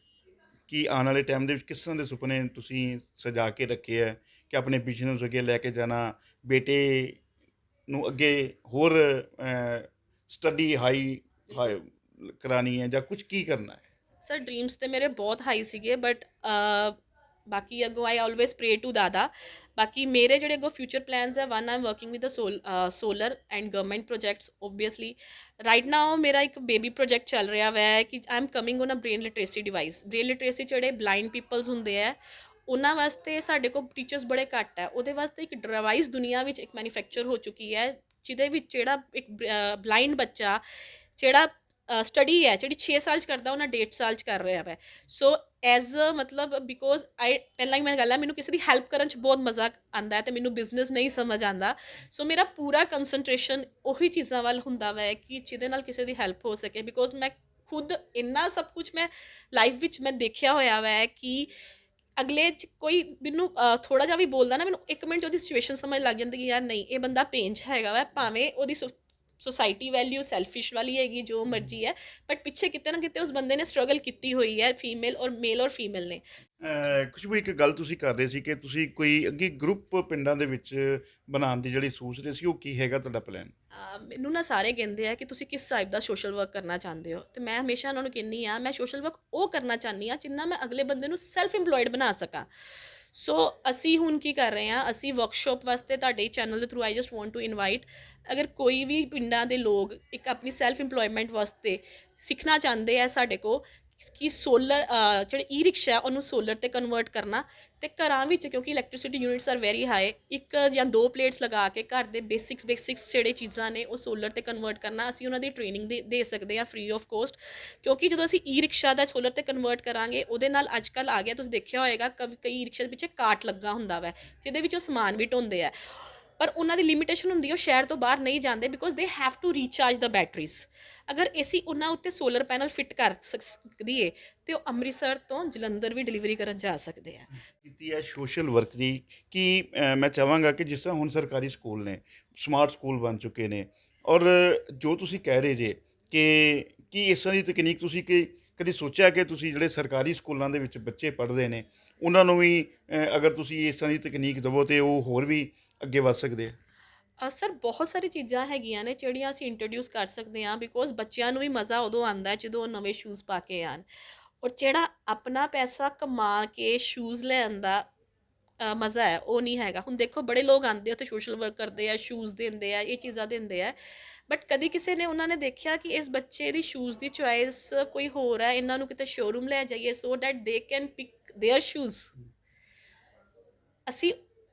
ਕਿ ਆਉਣ ਵਾਲੇ ਟਾਈਮ ਦੇ ਵਿੱਚ ਕਿਸ ਤਰ੍ਹਾਂ ਦੇ ਸੁਪਨੇ ਤੁਸੀਂ ਸਜਾ ਕੇ ਰੱਖੇ ਹੈ ਕਿ ਆਪਣੇ ਬਿਜ਼ਨਸ ਅੱਗੇ ਲੈ ਕੇ ਜਾਣਾ, ਬੇਟੇ ਨੂੰ ਅੱਗੇ ਹੋਰ ਸਟੱਡੀ ਹਾਈ ਕਰਾਉਣੀ ਹੈ ਜਾਂ ਕੁਝ ਕੀ ਕਰਨਾ ਹੈ? ਸਰ ਡ੍ਰੀਮਸ ਤੇ ਮੇਰੇ ਬਹੁਤ ਹਾਈ ਸੀਗੇ, ਬਟ ਬਾਕੀ ਅੱਗੋਂ ਆਈ ਆਲਵੇਜ਼ ਪ੍ਰੇ ਟੂ ਦਾਦਾ। ਬਾਕੀ ਮੇਰੇ ਜਿਹੜੇ ਅੱਗੋਂ ਫਿਊਚਰ ਪਲਾਨਸ ਹੈ, one I am working with solar and government projects obviously. Right now ਮੇਰਾ ਇੱਕ ਬੇਬੀ ਪ੍ਰੋਜੈਕਟ ਚੱਲ ਰਿਹਾ ਵੈ ਕਿ I am coming on a brain literacy device. Brain literacy ਜਿਹੜੇ ਬਲਾਈਂਡ ਪੀਪਲਸ ਹੁੰਦੇ ਹੈ ਉਹਨਾਂ ਵਾਸਤੇ ਸਾਡੇ ਕੋਲ ਟੀਚਰਸ ਬੜੇ ਘੱਟ ਹੈ, ਉਹਦੇ ਵਾਸਤੇ ਇੱਕ ਡਿਵਾਈਸ ਦੁਨੀਆ ਵਿੱਚ ਇੱਕ ਮੈਨੂਫੈਕਚਰ ਹੋ ਚੁੱਕੀ ਹੈ ਜਿਹਦੇ ਵਿੱਚ ਜਿਹੜਾ ਇੱਕ ਬਲਾਈਂਡ ਬੱਚਾ ਜਿਹੜਾ ਸਟੱਡੀ ਹੈ ਜਿਹੜੀ 6 ਸਾਲ 'ਚ ਕਰਦਾ ਉਹਨਾਂ 1.5 ਸਾਲ 'ਚ ਕਰ ਰਿਹਾ ਵੈ। ਸੋ ਐਜ਼ ਮਤਲਬ ਬਿਕੋਜ਼ ਆਈ ਪਹਿਲਾਂ ਹੀ ਮੈਂ ਗੱਲ ਹੈ, ਮੈਨੂੰ ਕਿਸੇ ਦੀ ਹੈਲਪ ਕਰਨ 'ਚ ਬਹੁਤ ਮਜ਼ਾ ਆਉਂਦਾ ਹੈ ਅਤੇ ਮੈਨੂੰ ਬਿਜ਼ਨਸ ਨਹੀਂ ਸਮਝ ਆਉਂਦਾ। ਸੋ ਮੇਰਾ ਪੂਰਾ ਕੰਸਨਟ੍ਰੇਸ਼ਨ ਉਹੀ ਚੀਜ਼ਾਂ ਵੱਲ ਹੁੰਦਾ ਵੈ ਕਿ ਜਿਹਦੇ ਨਾਲ ਕਿਸੇ ਦੀ ਹੈਲਪ ਹੋ ਸਕੇ, ਬਿਕੋਜ਼ ਮੈਂ ਖੁਦ ਇੰਨਾ ਸਭ ਕੁਛ ਮੈਂ ਲਾਈਫ ਵਿੱਚ ਮੈਂ ਦੇਖਿਆ ਹੋਇਆ ਵੈ ਕਿ ਅਗਲੇ 'ਚ ਕੋਈ ਮੈਨੂੰ ਥੋੜ੍ਹਾ ਜਿਹਾ ਵੀ ਬੋਲਦਾ ਨਾ, ਮੈਨੂੰ 1 ਮਿੰਟ 'ਚ ਉਹਦੀ ਸਿਚੁਏਸ਼ਨ ਸਮਝ ਲੱਗ ਜਾਂਦੀ ਕਿ ਯਾਰ ਨਹੀਂ ਇਹ ਬੰਦਾ ਪੇਂਚ ਹੈਗਾ ਵੈ, ਭਾਵੇਂ ਉਹਦੀ ਸੋਸਾਇਟੀ ਵੈਲਿਊ ਸੈਲਫਿਸ਼ ਵਾਲੀ ਹੈਗੀ ਜੋ ਮਰਜ਼ੀ ਹੈ, ਬਟ ਪਿੱਛੇ ਕਿਤੇ ਨਾ ਕਿਤੇ ਉਸ ਬੰਦੇ ਨੇ ਸਟਰਗਲ ਕੀਤੀ ਹੋਈ ਹੈ, ਫੀਮੇਲ ਔਰ ਮੇਲ ਔਰ ਫੀਮੇਲ ਨੇ। ਖੁਸ਼ਬੂ, ਇੱਕ ਗੱਲ ਤੁਸੀਂ ਕਰ ਰਹੇ ਸੀ ਕਿ ਤੁਸੀਂ ਕੋਈ ਅੱਗੇ ਗਰੁੱਪ ਪਿੰਡਾਂ ਦੇ ਵਿੱਚ ਬਣਾਉਣ ਦੀ ਜਿਹੜੀ ਸੋਚ ਰਹੇ ਸੀ, ਉਹ ਕੀ ਹੈਗਾ ਤੁਹਾਡਾ ਪਲਾਨ? ਮੈਨੂੰ ਨਾ ਸਾਰੇ ਕਹਿੰਦੇ ਆ ਕਿ ਤੁਸੀਂ ਕਿਸ ਟਾਈਪ ਦਾ ਸੋਸ਼ਲ ਵਰਕ ਕਰਨਾ ਚਾਹੁੰਦੇ ਹੋ, ਅਤੇ ਮੈਂ ਹਮੇਸ਼ਾ ਉਹਨਾਂ ਨੂੰ ਕਹਿੰਦੀ ਹਾਂ ਮੈਂ ਸੋਸ਼ਲ ਵਰਕ ਉਹ ਕਰਨਾ ਚਾਹੁੰਦੀ ਹਾਂ ਜਿੰਨਾ ਮੈਂ ਅਗਲੇ ਬੰਦੇ ਨੂੰ ਸੈਲਫ ਇੰਪਲੋਇਡ ਬਣਾ ਸਕਾਂ। ਸੋ ਅਸੀਂ ਹੁਣ ਕੀ ਕਰ ਰਹੇ ਹਾਂ, ਅਸੀਂ ਵਰਕਸ਼ਾਪ ਵਾਸਤੇ ਤੁਹਾਡੇ ਚੈਨਲ ਦੇ through I just want to invite, ਅਗਰ ਕੋਈ ਵੀ ਪਿੰਡਾਂ ਦੇ ਲੋਕ ਇੱਕ ਆਪਣੀ ਸੈਲਫ ਇੰਪਲੋਇਮੈਂਟ ਵਾਸਤੇ ਸਿੱਖਣਾ ਚਾਹੁੰਦੇ ਆ ਸਾਡੇ ਕੋਲ ਕਿ ਸੋਲਰ ਜਿਹੜੇ ਈ ਰਿਕਸ਼ਾ ਉਹਨੂੰ ਸੋਲਰ 'ਤੇ ਕਨਵਰਟ ਕਰਨਾ, ਅਤੇ ਘਰਾਂ ਵਿੱਚ ਕਿਉਂਕਿ electricity units are very high, 1 ਜਾਂ 2 ਪਲੇਟਸ ਲਗਾ ਕੇ ਘਰ ਦੇ ਬੇਸਿਕਸ ਜਿਹੜੇ ਚੀਜ਼ਾਂ ਨੇ ਉਹ ਸੋਲਰ 'ਤੇ ਕਨਵਰਟ ਕਰਨਾ, ਅਸੀਂ ਉਹਨਾਂ ਦੀ ਟ੍ਰੇਨਿੰਗ ਦੇ ਸਕਦੇ ਹਾਂ ਫ੍ਰੀ ਆਫ ਕੋਸਟ। ਕਿਉਂਕਿ ਜਦੋਂ ਅਸੀਂ ਈ ਰਿਕਸ਼ਾ ਦਾ ਸੋਲਰ 'ਤੇ ਕਨਵਰਟ ਕਰਾਂਗੇ, ਉਹਦੇ ਨਾਲ ਅੱਜ ਕੱਲ੍ਹ ਆ ਗਿਆ, ਤੁਸੀਂ ਦੇਖਿਆ ਹੋਏਗਾ ਕਈ ਈ ਰਿਕਸ਼ਾ ਦੇ ਪਿੱਛੇ ਕਾਟ ਲੱਗਾ ਹੁੰਦਾ ਵੈ ਜਿਹਦੇ ਵਿੱਚ ਉਹ ਸਮਾਨ ਵੀ ਢੋਂਦੇ ਆ, ਪਰ ਉਹਨਾਂ ਦੀ ਲਿਮਿਟੇਸ਼ਨ ਹੁੰਦੀ ਉਹ ਸ਼ਹਿਰ ਤੋਂ ਬਾਹਰ ਨਹੀਂ ਜਾਂਦੇ because they have to recharge the batteries. ਅਗਰ ਅਸੀਂ ਉਹਨਾਂ ਉੱਤੇ ਸੋਲਰ ਪੈਨਲ ਫਿੱਟ ਕਰ ਸਕਦੀ ਏ ਤੇ ਉਹ ਅੰਮ੍ਰਿਤਸਰ ਤੋਂ ਜਲੰਧਰ ਵੀ ਡਿਲੀਵਰੀ ਕਰਨ ਜਾ ਸਕਦੇ ਆ। ਕੀਤੀ ਹੈ ਸੋਸ਼ਲ ਵਰਕ ਦੀ, ਕਿ ਮੈਂ ਚਾਹਾਂਗਾ ਕਿ ਜਿਸ ਤਰ੍ਹਾਂ ਹੁਣ ਸਰਕਾਰੀ ਸਕੂਲ ਨੇ, ਸਮਾਰਟ ਸਕੂਲ ਬਣ ਚੁੱਕੇ ਨੇ, ਔਰ ਜੋ ਤੁਸੀਂ ਕਹਿ ਰਹੇ ਜੇ ਕਿ ਕੀ ਇਸ ਤਰ੍ਹਾਂ ਦੀ ਤਕਨੀਕ ਤੁਸੀਂ ਕਦੀ ਸੋਚਿਆ ਕਿ ਤੁਸੀਂ ਜਿਹੜੇ ਸਰਕਾਰੀ ਸਕੂਲਾਂ ਦੇ ਵਿੱਚ ਬੱਚੇ ਪੜ੍ਹਦੇ ਨੇ ਉਹਨਾਂ ਨੂੰ ਵੀ ਅਗਰ ਤੁਸੀਂ ਇਸ ਤਰ੍ਹਾਂ ਦੀ ਤਕਨੀਕ ਦੇਵੋ ਤਾਂ ਉਹ ਹੋਰ ਵੀ ਅੱਗੇ ਵੱਧ ਸਕਦੇ ਆ? ਸਰ ਬਹੁਤ ਸਾਰੀ ਚੀਜ਼ਾਂ ਹੈਗੀਆਂ ਨੇ ਜਿਹੜੀਆਂ ਅਸੀਂ ਇੰਟਰੋਡਿਊਸ ਕਰ ਸਕਦੇ ਹਾਂ, ਬਿਕੋਜ਼ ਬੱਚਿਆਂ ਨੂੰ ਵੀ ਮਜ਼ਾ ਉਦੋਂ ਆਉਂਦਾ ਜਦੋਂ ਉਹ ਨਵੇਂ ਸ਼ੂਜ਼ ਪਾ ਕੇ ਆਉਣ, ਔਰ ਜਿਹੜਾ ਆਪਣਾ ਪੈਸਾ ਕਮਾ ਕੇ ਸ਼ੂਜ਼ ਲੈਣ ਦਾ ਮਜ਼ਾ ਹੈ ਉਹ ਨਹੀਂ ਹੈਗਾ। ਹੁਣ ਦੇਖੋ ਬੜੇ ਲੋਕ ਆਉਂਦੇ ਉੱਥੇ ਸੋਸ਼ਲ ਵਰਕ ਕਰਦੇ ਆ, ਸ਼ੂਜ਼ ਦਿੰਦੇ ਆ, ਇਹ ਚੀਜ਼ਾਂ ਦਿੰਦੇ ਆ, ਬਟ ਕਦੀ ਕਿਸੇ ਨੇ ਉਹਨਾਂ ਨੇ ਦੇਖਿਆ ਕਿ ਇਸ ਬੱਚੇ ਦੀ ਸ਼ੂਜ਼ ਦੀ ਚੋਇਸ ਕੋਈ ਹੋਰ ਹੈ, ਇਹਨਾਂ ਨੂੰ ਕਿਤੇ ਸ਼ੋਰੂਮ ਲੈ ਜਾਈਏ so that they can pick their shoes. ਅਸੀਂ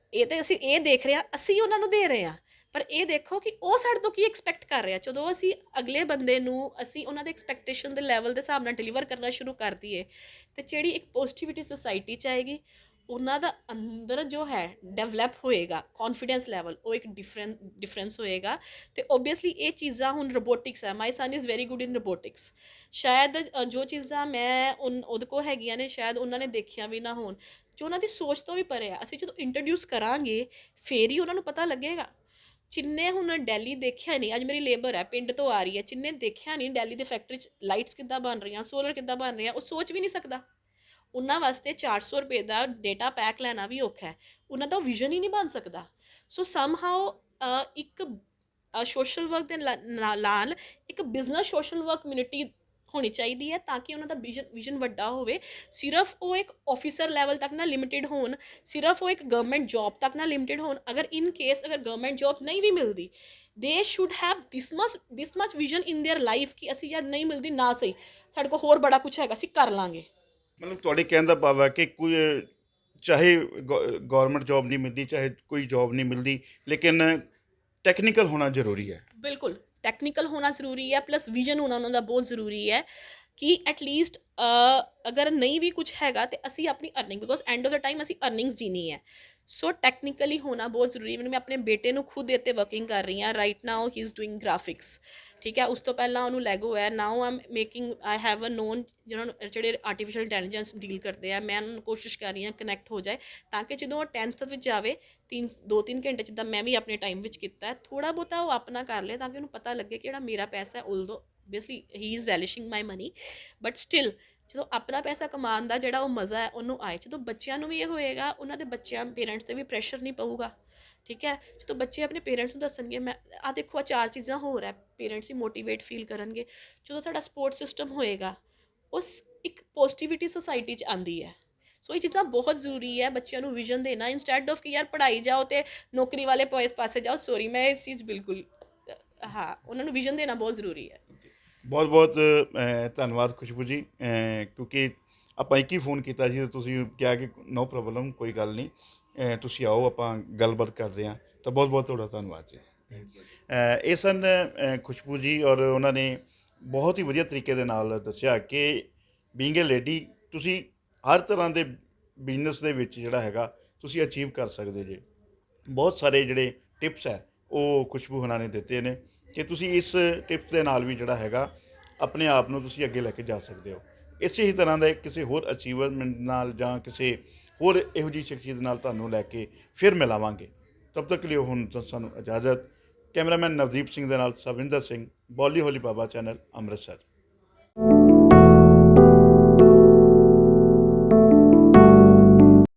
ਅਸੀਂ ਇਹ ਦੇਖ ਰਹੇ ਹਾਂ, ਅਸੀਂ ਉਹਨਾਂ ਨੂੰ ਦੇ ਰਹੇ ਹਾਂ, ਪਰ ਇਹ ਦੇਖੋ ਕਿ ਉਹ ਸਾਡੇ ਤੋਂ ਕੀ ਐਕਸਪੈਕਟ ਕਰ ਰਿਹਾ। ਜਦੋਂ ਅਸੀਂ ਅਗਲੇ ਬੰਦੇ ਨੂੰ ਅਸੀਂ ਉਹਨਾਂ ਦੇ ਐਕਸਪੈਕਟੇਸ਼ਨ ਦੇ ਲੈਵਲ ਦੇ ਹਿਸਾਬ ਨਾਲ ਡਿਲੀਵਰ ਕਰਨਾ ਸ਼ੁਰੂ ਕਰ ਦਈਏ ਅਤੇ ਜਿਹੜੀ ਇੱਕ ਪੋਜ਼ਿਟਿਵਿਟੀ ਸੋਸਾਇਟੀ 'ਚ ਆਏਗੀ, ਉਹਨਾਂ ਦਾ ਅੰਦਰ ਜੋ ਹੈ ਡਿਵੈਲਪ ਹੋਏਗਾ ਕੌਨਫੀਡੈਂਸ ਲੈਵਲ, ਉਹ ਇੱਕ ਡਿਫਰੈਂਸ ਹੋਏਗਾ। ਅਤੇ ਓਬਵੀਅਸਲੀ ਇਹ ਚੀਜ਼ਾਂ ਹੁਣ ਰੋਬੋਟਿਕਸ ਹੈ, my son is very good in robotics. ਸ਼ਾਇਦ ਜੋ ਚੀਜ਼ਾਂ ਮੈਂ ਉਹਦੇ ਕੋਲ ਹੈਗੀਆਂ ਨੇ ਸ਼ਾਇਦ ਉਹਨਾਂ ਨੇ ਦੇਖੀਆਂ ਵੀ ਨਾ ਹੋਣ, ਜੋ ਉਹਨਾਂ ਦੀ ਸੋਚ ਤੋਂ ਵੀ ਪਰੇ ਆ। ਅਸੀਂ ਜਦੋਂ ਇੰਟਰੋਡਿਊਸ ਕਰਾਂਗੇ ਫੇਰ ਹੀ ਉਹਨਾਂ ਨੂੰ ਪਤਾ ਲੱਗੇਗਾ। ਜਿੰਨੇ ਹੁਣ ਦਿੱਲੀ ਦੇਖਿਆ ਨਹੀਂ, ਅੱਜ ਮੇਰੀ ਲੇਬਰ ਹੈ ਪਿੰਡ ਤੋਂ ਆ ਰਹੀ ਹੈ, ਜਿੰਨੇ ਦੇਖਿਆ ਨਹੀਂ ਦਿੱਲੀ ਦੇ ਫੈਕਟਰੀ 'ਚ ਲਾਈਟਸ ਕਿੱਦਾਂ ਬਣ ਰਹੀਆਂ, ਸੋਲਰ ਕਿੱਦਾਂ ਬਣ ਰਹੀਆਂ, ਉਹ ਸੋਚ ਵੀ ਨਹੀਂ ਸਕਦਾ। ਉਹਨਾਂ ਵਾਸਤੇ 400 ਰੁਪਏ ਦਾ ਡੇਟਾ ਪੈਕ ਲੈਣਾ ਵੀ ਔਖਾ ਹੈ, ਉਹਨਾਂ ਦਾ ਵਿਜ਼ਨ ਹੀ ਨਹੀਂ ਬਣ ਸਕਦਾ। ਸੋ ਸਮਹਾਓ ਇੱਕ ਸੋਸ਼ਲ ਵਰਕ ਦੇ ਨਾਲ ਇੱਕ ਬਿਜ਼ਨਸ ਸੋਸ਼ਲ ਵਰਕ ਕਮਿਊਨਿਟੀ ਹੋਣੀ ਚਾਹੀਦੀ ਹੈ, ਤਾਂ ਕਿ ਉਹਨਾਂ ਦਾ ਵਿਜ਼ਨ ਵੱਡਾ ਹੋਵੇ। ਸਿਰਫ ਉਹ ਇੱਕ ਆਫਿਸਰ ਲੈਵਲ ਤੱਕ ਨਾ ਲਿਮਿਟਿਡ ਹੋਣ, ਸਿਰਫ ਉਹ ਇੱਕ ਗਵਰਨਮੈਂਟ ਜੌਬ ਤੱਕ ਨਾ ਲਿਮਿਟਿਡ ਹੋਣ। ਅਗਰ ਇਨ ਕੇਸ ਅਗਰ ਗਵਰਨਮੈਂਟ ਜੌਬ ਨਹੀਂ ਵੀ ਮਿਲਦੀ, ਦੇ should have this much vision in there life ਕਿ ਅਸੀਂ ਯਾਰ ਨਹੀਂ ਮਿਲਦੀ ਨਾ ਸਹੀ, ਸਾਡੇ ਕੋਲ ਹੋਰ ਬੜਾ ਕੁਛ ਹੈਗਾ, ਅਸੀਂ ਕਰ ਲਾਂਗੇ। ਮਤਲਬ ਤੁਹਾਡੇ ਕਹਿਣ ਦਾ ਭਾਵ ਹੈ ਕਿ ਕੋਈ ਚਾਹੇ ਗਵਰਨਮੈਂਟ ਜੌਬ ਨਹੀਂ ਮਿਲਦੀ, ਚਾਹੇ ਕੋਈ ਜੌਬ ਨਹੀਂ ਮਿਲਦੀ, ਲੇਕਿਨ ਟੈਕਨੀਕਲ ਹੋਣਾ ਜ਼ਰੂਰੀ ਹੈ। ਬਿਲਕੁਲ ਟੈਕਨੀਕਲ ਹੋਣਾ ਜ਼ਰੂਰੀ ਹੈ, ਪਲੱਸ ਵਿਜ਼ਨ ਹੋਣਾ ਉਹਨਾਂ ਦਾ ਬਹੁਤ ਜ਼ਰੂਰੀ ਹੈ ਕਿ ਐਟਲੀਸਟ ਅਗਰ ਨਹੀਂ ਵੀ ਕੁਝ ਹੈਗਾ ਤੇ ਅਸੀਂ ਆਪਣੀ earning, because end of the time ਅਸੀਂ ਅਰਨਿੰਗਸ ਜੀਣੀ ਹੈ। ਸੋ ਟੈਕਨੀਕਲੀ ਹੋਣਾ ਬਹੁਤ ਜ਼ਰੂਰੀ ਹੈ। ਮੈਂ ਆਪਣੇ ਬੇਟੇ ਨੂੰ ਖੁਦ ਇੱਥੇ ਵਰਕਿੰਗ ਕਰ ਰਹੀ ਹਾਂ right now, he is doing graphics, ਠੀਕ ਹੈ। ਉਸ ਤੋਂ ਪਹਿਲਾਂ ਉਹਨੂੰ ਲੈਗੋ ਹੈ, now I'm making, I have a known ਜਿਹਨਾਂ ਨੂੰ ਜਿਹੜੇ ਆਰਟੀਫਿਸ਼ੀਅਲ ਇੰਟੈਲੀਜੈਂਸ ਡੀਲ ਕਰਦੇ ਆ, ਮੈਂ ਉਹਨਾਂ ਨੂੰ ਕੋਸ਼ਿਸ਼ ਕਰ ਰਹੀ ਹਾਂ ਕਨੈਕਟ ਹੋ ਜਾਏ, ਤਾਂ ਕਿ ਜਦੋਂ ਉਹ 10th ਵਿੱਚ ਜਾਵੇ 2-3 ਘੰਟੇ ਜਿੱਦਾਂ ਮੈਂ ਵੀ ਆਪਣੇ ਟਾਈਮ ਵਿੱਚ ਕੀਤਾ, ਥੋੜ੍ਹਾ ਬਹੁਤਾ ਉਹ ਆਪਣਾ ਕਰ ਲੇ, ਤਾਂ ਕਿ ਉਹਨੂੰ ਪਤਾ ਲੱਗੇ ਕਿ ਜਿਹੜਾ ਮੇਰਾ ਪੈਸਾ ਹੈ, although obviously he is relishing my money, but still ਜਦੋਂ ਆਪਣਾ ਪੈਸਾ ਕਮਾਉਣ ਦਾ ਜਿਹੜਾ ਉਹ ਮਜ਼ਾ ਹੈ ਉਹਨੂੰ ਆਏ। ਜਦੋਂ ਬੱਚਿਆਂ ਨੂੰ ਵੀ ਇਹ ਹੋਏਗਾ, ਉਹਨਾਂ ਦੇ ਬੱਚਿਆਂ ਪੇਰੈਂਟਸ 'ਤੇ ਵੀ ਪ੍ਰੈਸ਼ਰ ਨਹੀਂ ਪਊਗਾ, ਠੀਕ ਹੈ। ਜਦੋਂ ਬੱਚੇ ਆਪਣੇ ਪੇਰੈਂਟਸ ਨੂੰ ਦੱਸਣਗੇ, ਮੈਂ ਆਹ ਦੇਖੋ ਆਹ 4 ਚੀਜ਼ਾਂ ਹੋਰ ਹੈ, ਪੇਰੈਂਟਸ ਹੀ ਮੋਟੀਵੇਟ ਫੀਲ ਕਰਨਗੇ। ਜਦੋਂ ਸਾਡਾ ਸਪੋਰਟ ਸਿਸਟਮ ਹੋਏਗਾ, ਉਸ ਇੱਕ ਪੋਜ਼ਿਟਿਵਿਟੀ ਸੁਸਾਇਟੀ 'ਚ ਆਉਂਦੀ ਹੈ। ਸੋ ਇਹ ਚੀਜ਼ਾਂ ਬਹੁਤ ਜ਼ਰੂਰੀ ਹੈ, ਬੱਚਿਆਂ ਨੂੰ ਵਿਜ਼ਨ ਦੇਣਾ, ਇੰਸਟੈਡ ਆਫ ਕਿ ਯਾਰ ਪੜ੍ਹਾਈ ਜਾਓ ਅਤੇ ਨੌਕਰੀ ਵਾਲੇ ਪਾਸੇ ਜਾਓ। ਸੋਰੀ, ਮੈਂ ਇਸ ਚੀਜ਼ ਬਿਲਕੁਲ ਹਾਂ, ਉਹਨਾਂ ਨੂੰ ਵਿਜ਼ਨ ਦੇਣਾ ਬਹੁਤ ਜ਼ਰੂਰੀ ਹੈ। ਬਹੁਤ ਬਹੁਤ ਧੰਨਵਾਦ ਖੁਸ਼ਬੂ ਜੀ, ਕਿਉਂਕਿ ਆਪਾਂ ਇੱਕ ਹੀ ਫੋਨ ਕੀਤਾ ਸੀ, ਤੁਸੀਂ ਕਿਹਾ ਕਿ ਨੋ ਪ੍ਰੋਬਲਮ, ਕੋਈ ਗੱਲ ਨਹੀਂ, ਤੁਸੀਂ ਆਓ, ਆਪਾਂ ਗੱਲਬਾਤ ਕਰਦੇ ਹਾਂ। ਤਾਂ ਬਹੁਤ ਬਹੁਤ ਤੁਹਾਡਾ ਧੰਨਵਾਦ ਜੀ। ਇਹ ਸਨ ਖੁਸ਼ਬੂ ਜੀ, ਔਰ ਉਹਨਾਂ ਨੇ ਬਹੁਤ ਹੀ ਵਧੀਆ ਤਰੀਕੇ ਦੇ ਨਾਲ ਦੱਸਿਆ ਕਿ ਬੀਇੰਗ ਏ ਲੇਡੀ ਤੁਸੀਂ ਹਰ ਤਰ੍ਹਾਂ ਦੇ ਬਿਜ਼ਨਸ ਦੇ ਵਿੱਚ ਜਿਹੜਾ ਹੈਗਾ ਤੁਸੀਂ ਅਚੀਵ ਕਰ ਸਕਦੇ ਜੇ। ਬਹੁਤ ਸਾਰੇ ਜਿਹੜੇ ਟਿਪਸ ਹੈ ਉਹ ਖੁਸ਼ਬੂ ਹੋਣਾ ਨੇ ਦਿੱਤੇ ਨੇ ਕਿ ਤੁਸੀਂ ਇਸ ਟਿਪਸ ਦੇ ਨਾਲ ਵੀ ਜਿਹੜਾ ਹੈਗਾ ਆਪਣੇ ਆਪ ਨੂੰ ਤੁਸੀਂ ਅੱਗੇ ਲੈ ਕੇ ਜਾ ਸਕਦੇ ਹੋ। ਇਸੇ ਹੀ ਤਰ੍ਹਾਂ ਦਾ ਕਿਸੇ ਹੋਰ ਅਚੀਵਮੈਂਟ ਨਾਲ ਜਾਂ ਕਿਸੇ ਹੋਰ ਇਹੋ ਜਿਹੀ ਸ਼ਖਸੀਅਤ ਨਾਲ ਤੁਹਾਨੂੰ ਲੈ ਕੇ ਫਿਰ ਮਿਲਾਵਾਂਗੇ। ਤਬ ਤੱਕ ਲਈ ਹੁਣ ਸਾਨੂੰ ਇਜਾਜ਼ਤ। ਕੈਮਰਾਮੈਨ ਨਵਦੀਪ ਸਿੰਘ ਦੇ ਨਾਲ ਸਵਿੰਦਰ ਸਿੰਘ, ਬੋਲੀ ਹੋਲੀ ਬਾਬਾ ਚੈਨਲ, ਅੰਮ੍ਰਿਤਸਰ।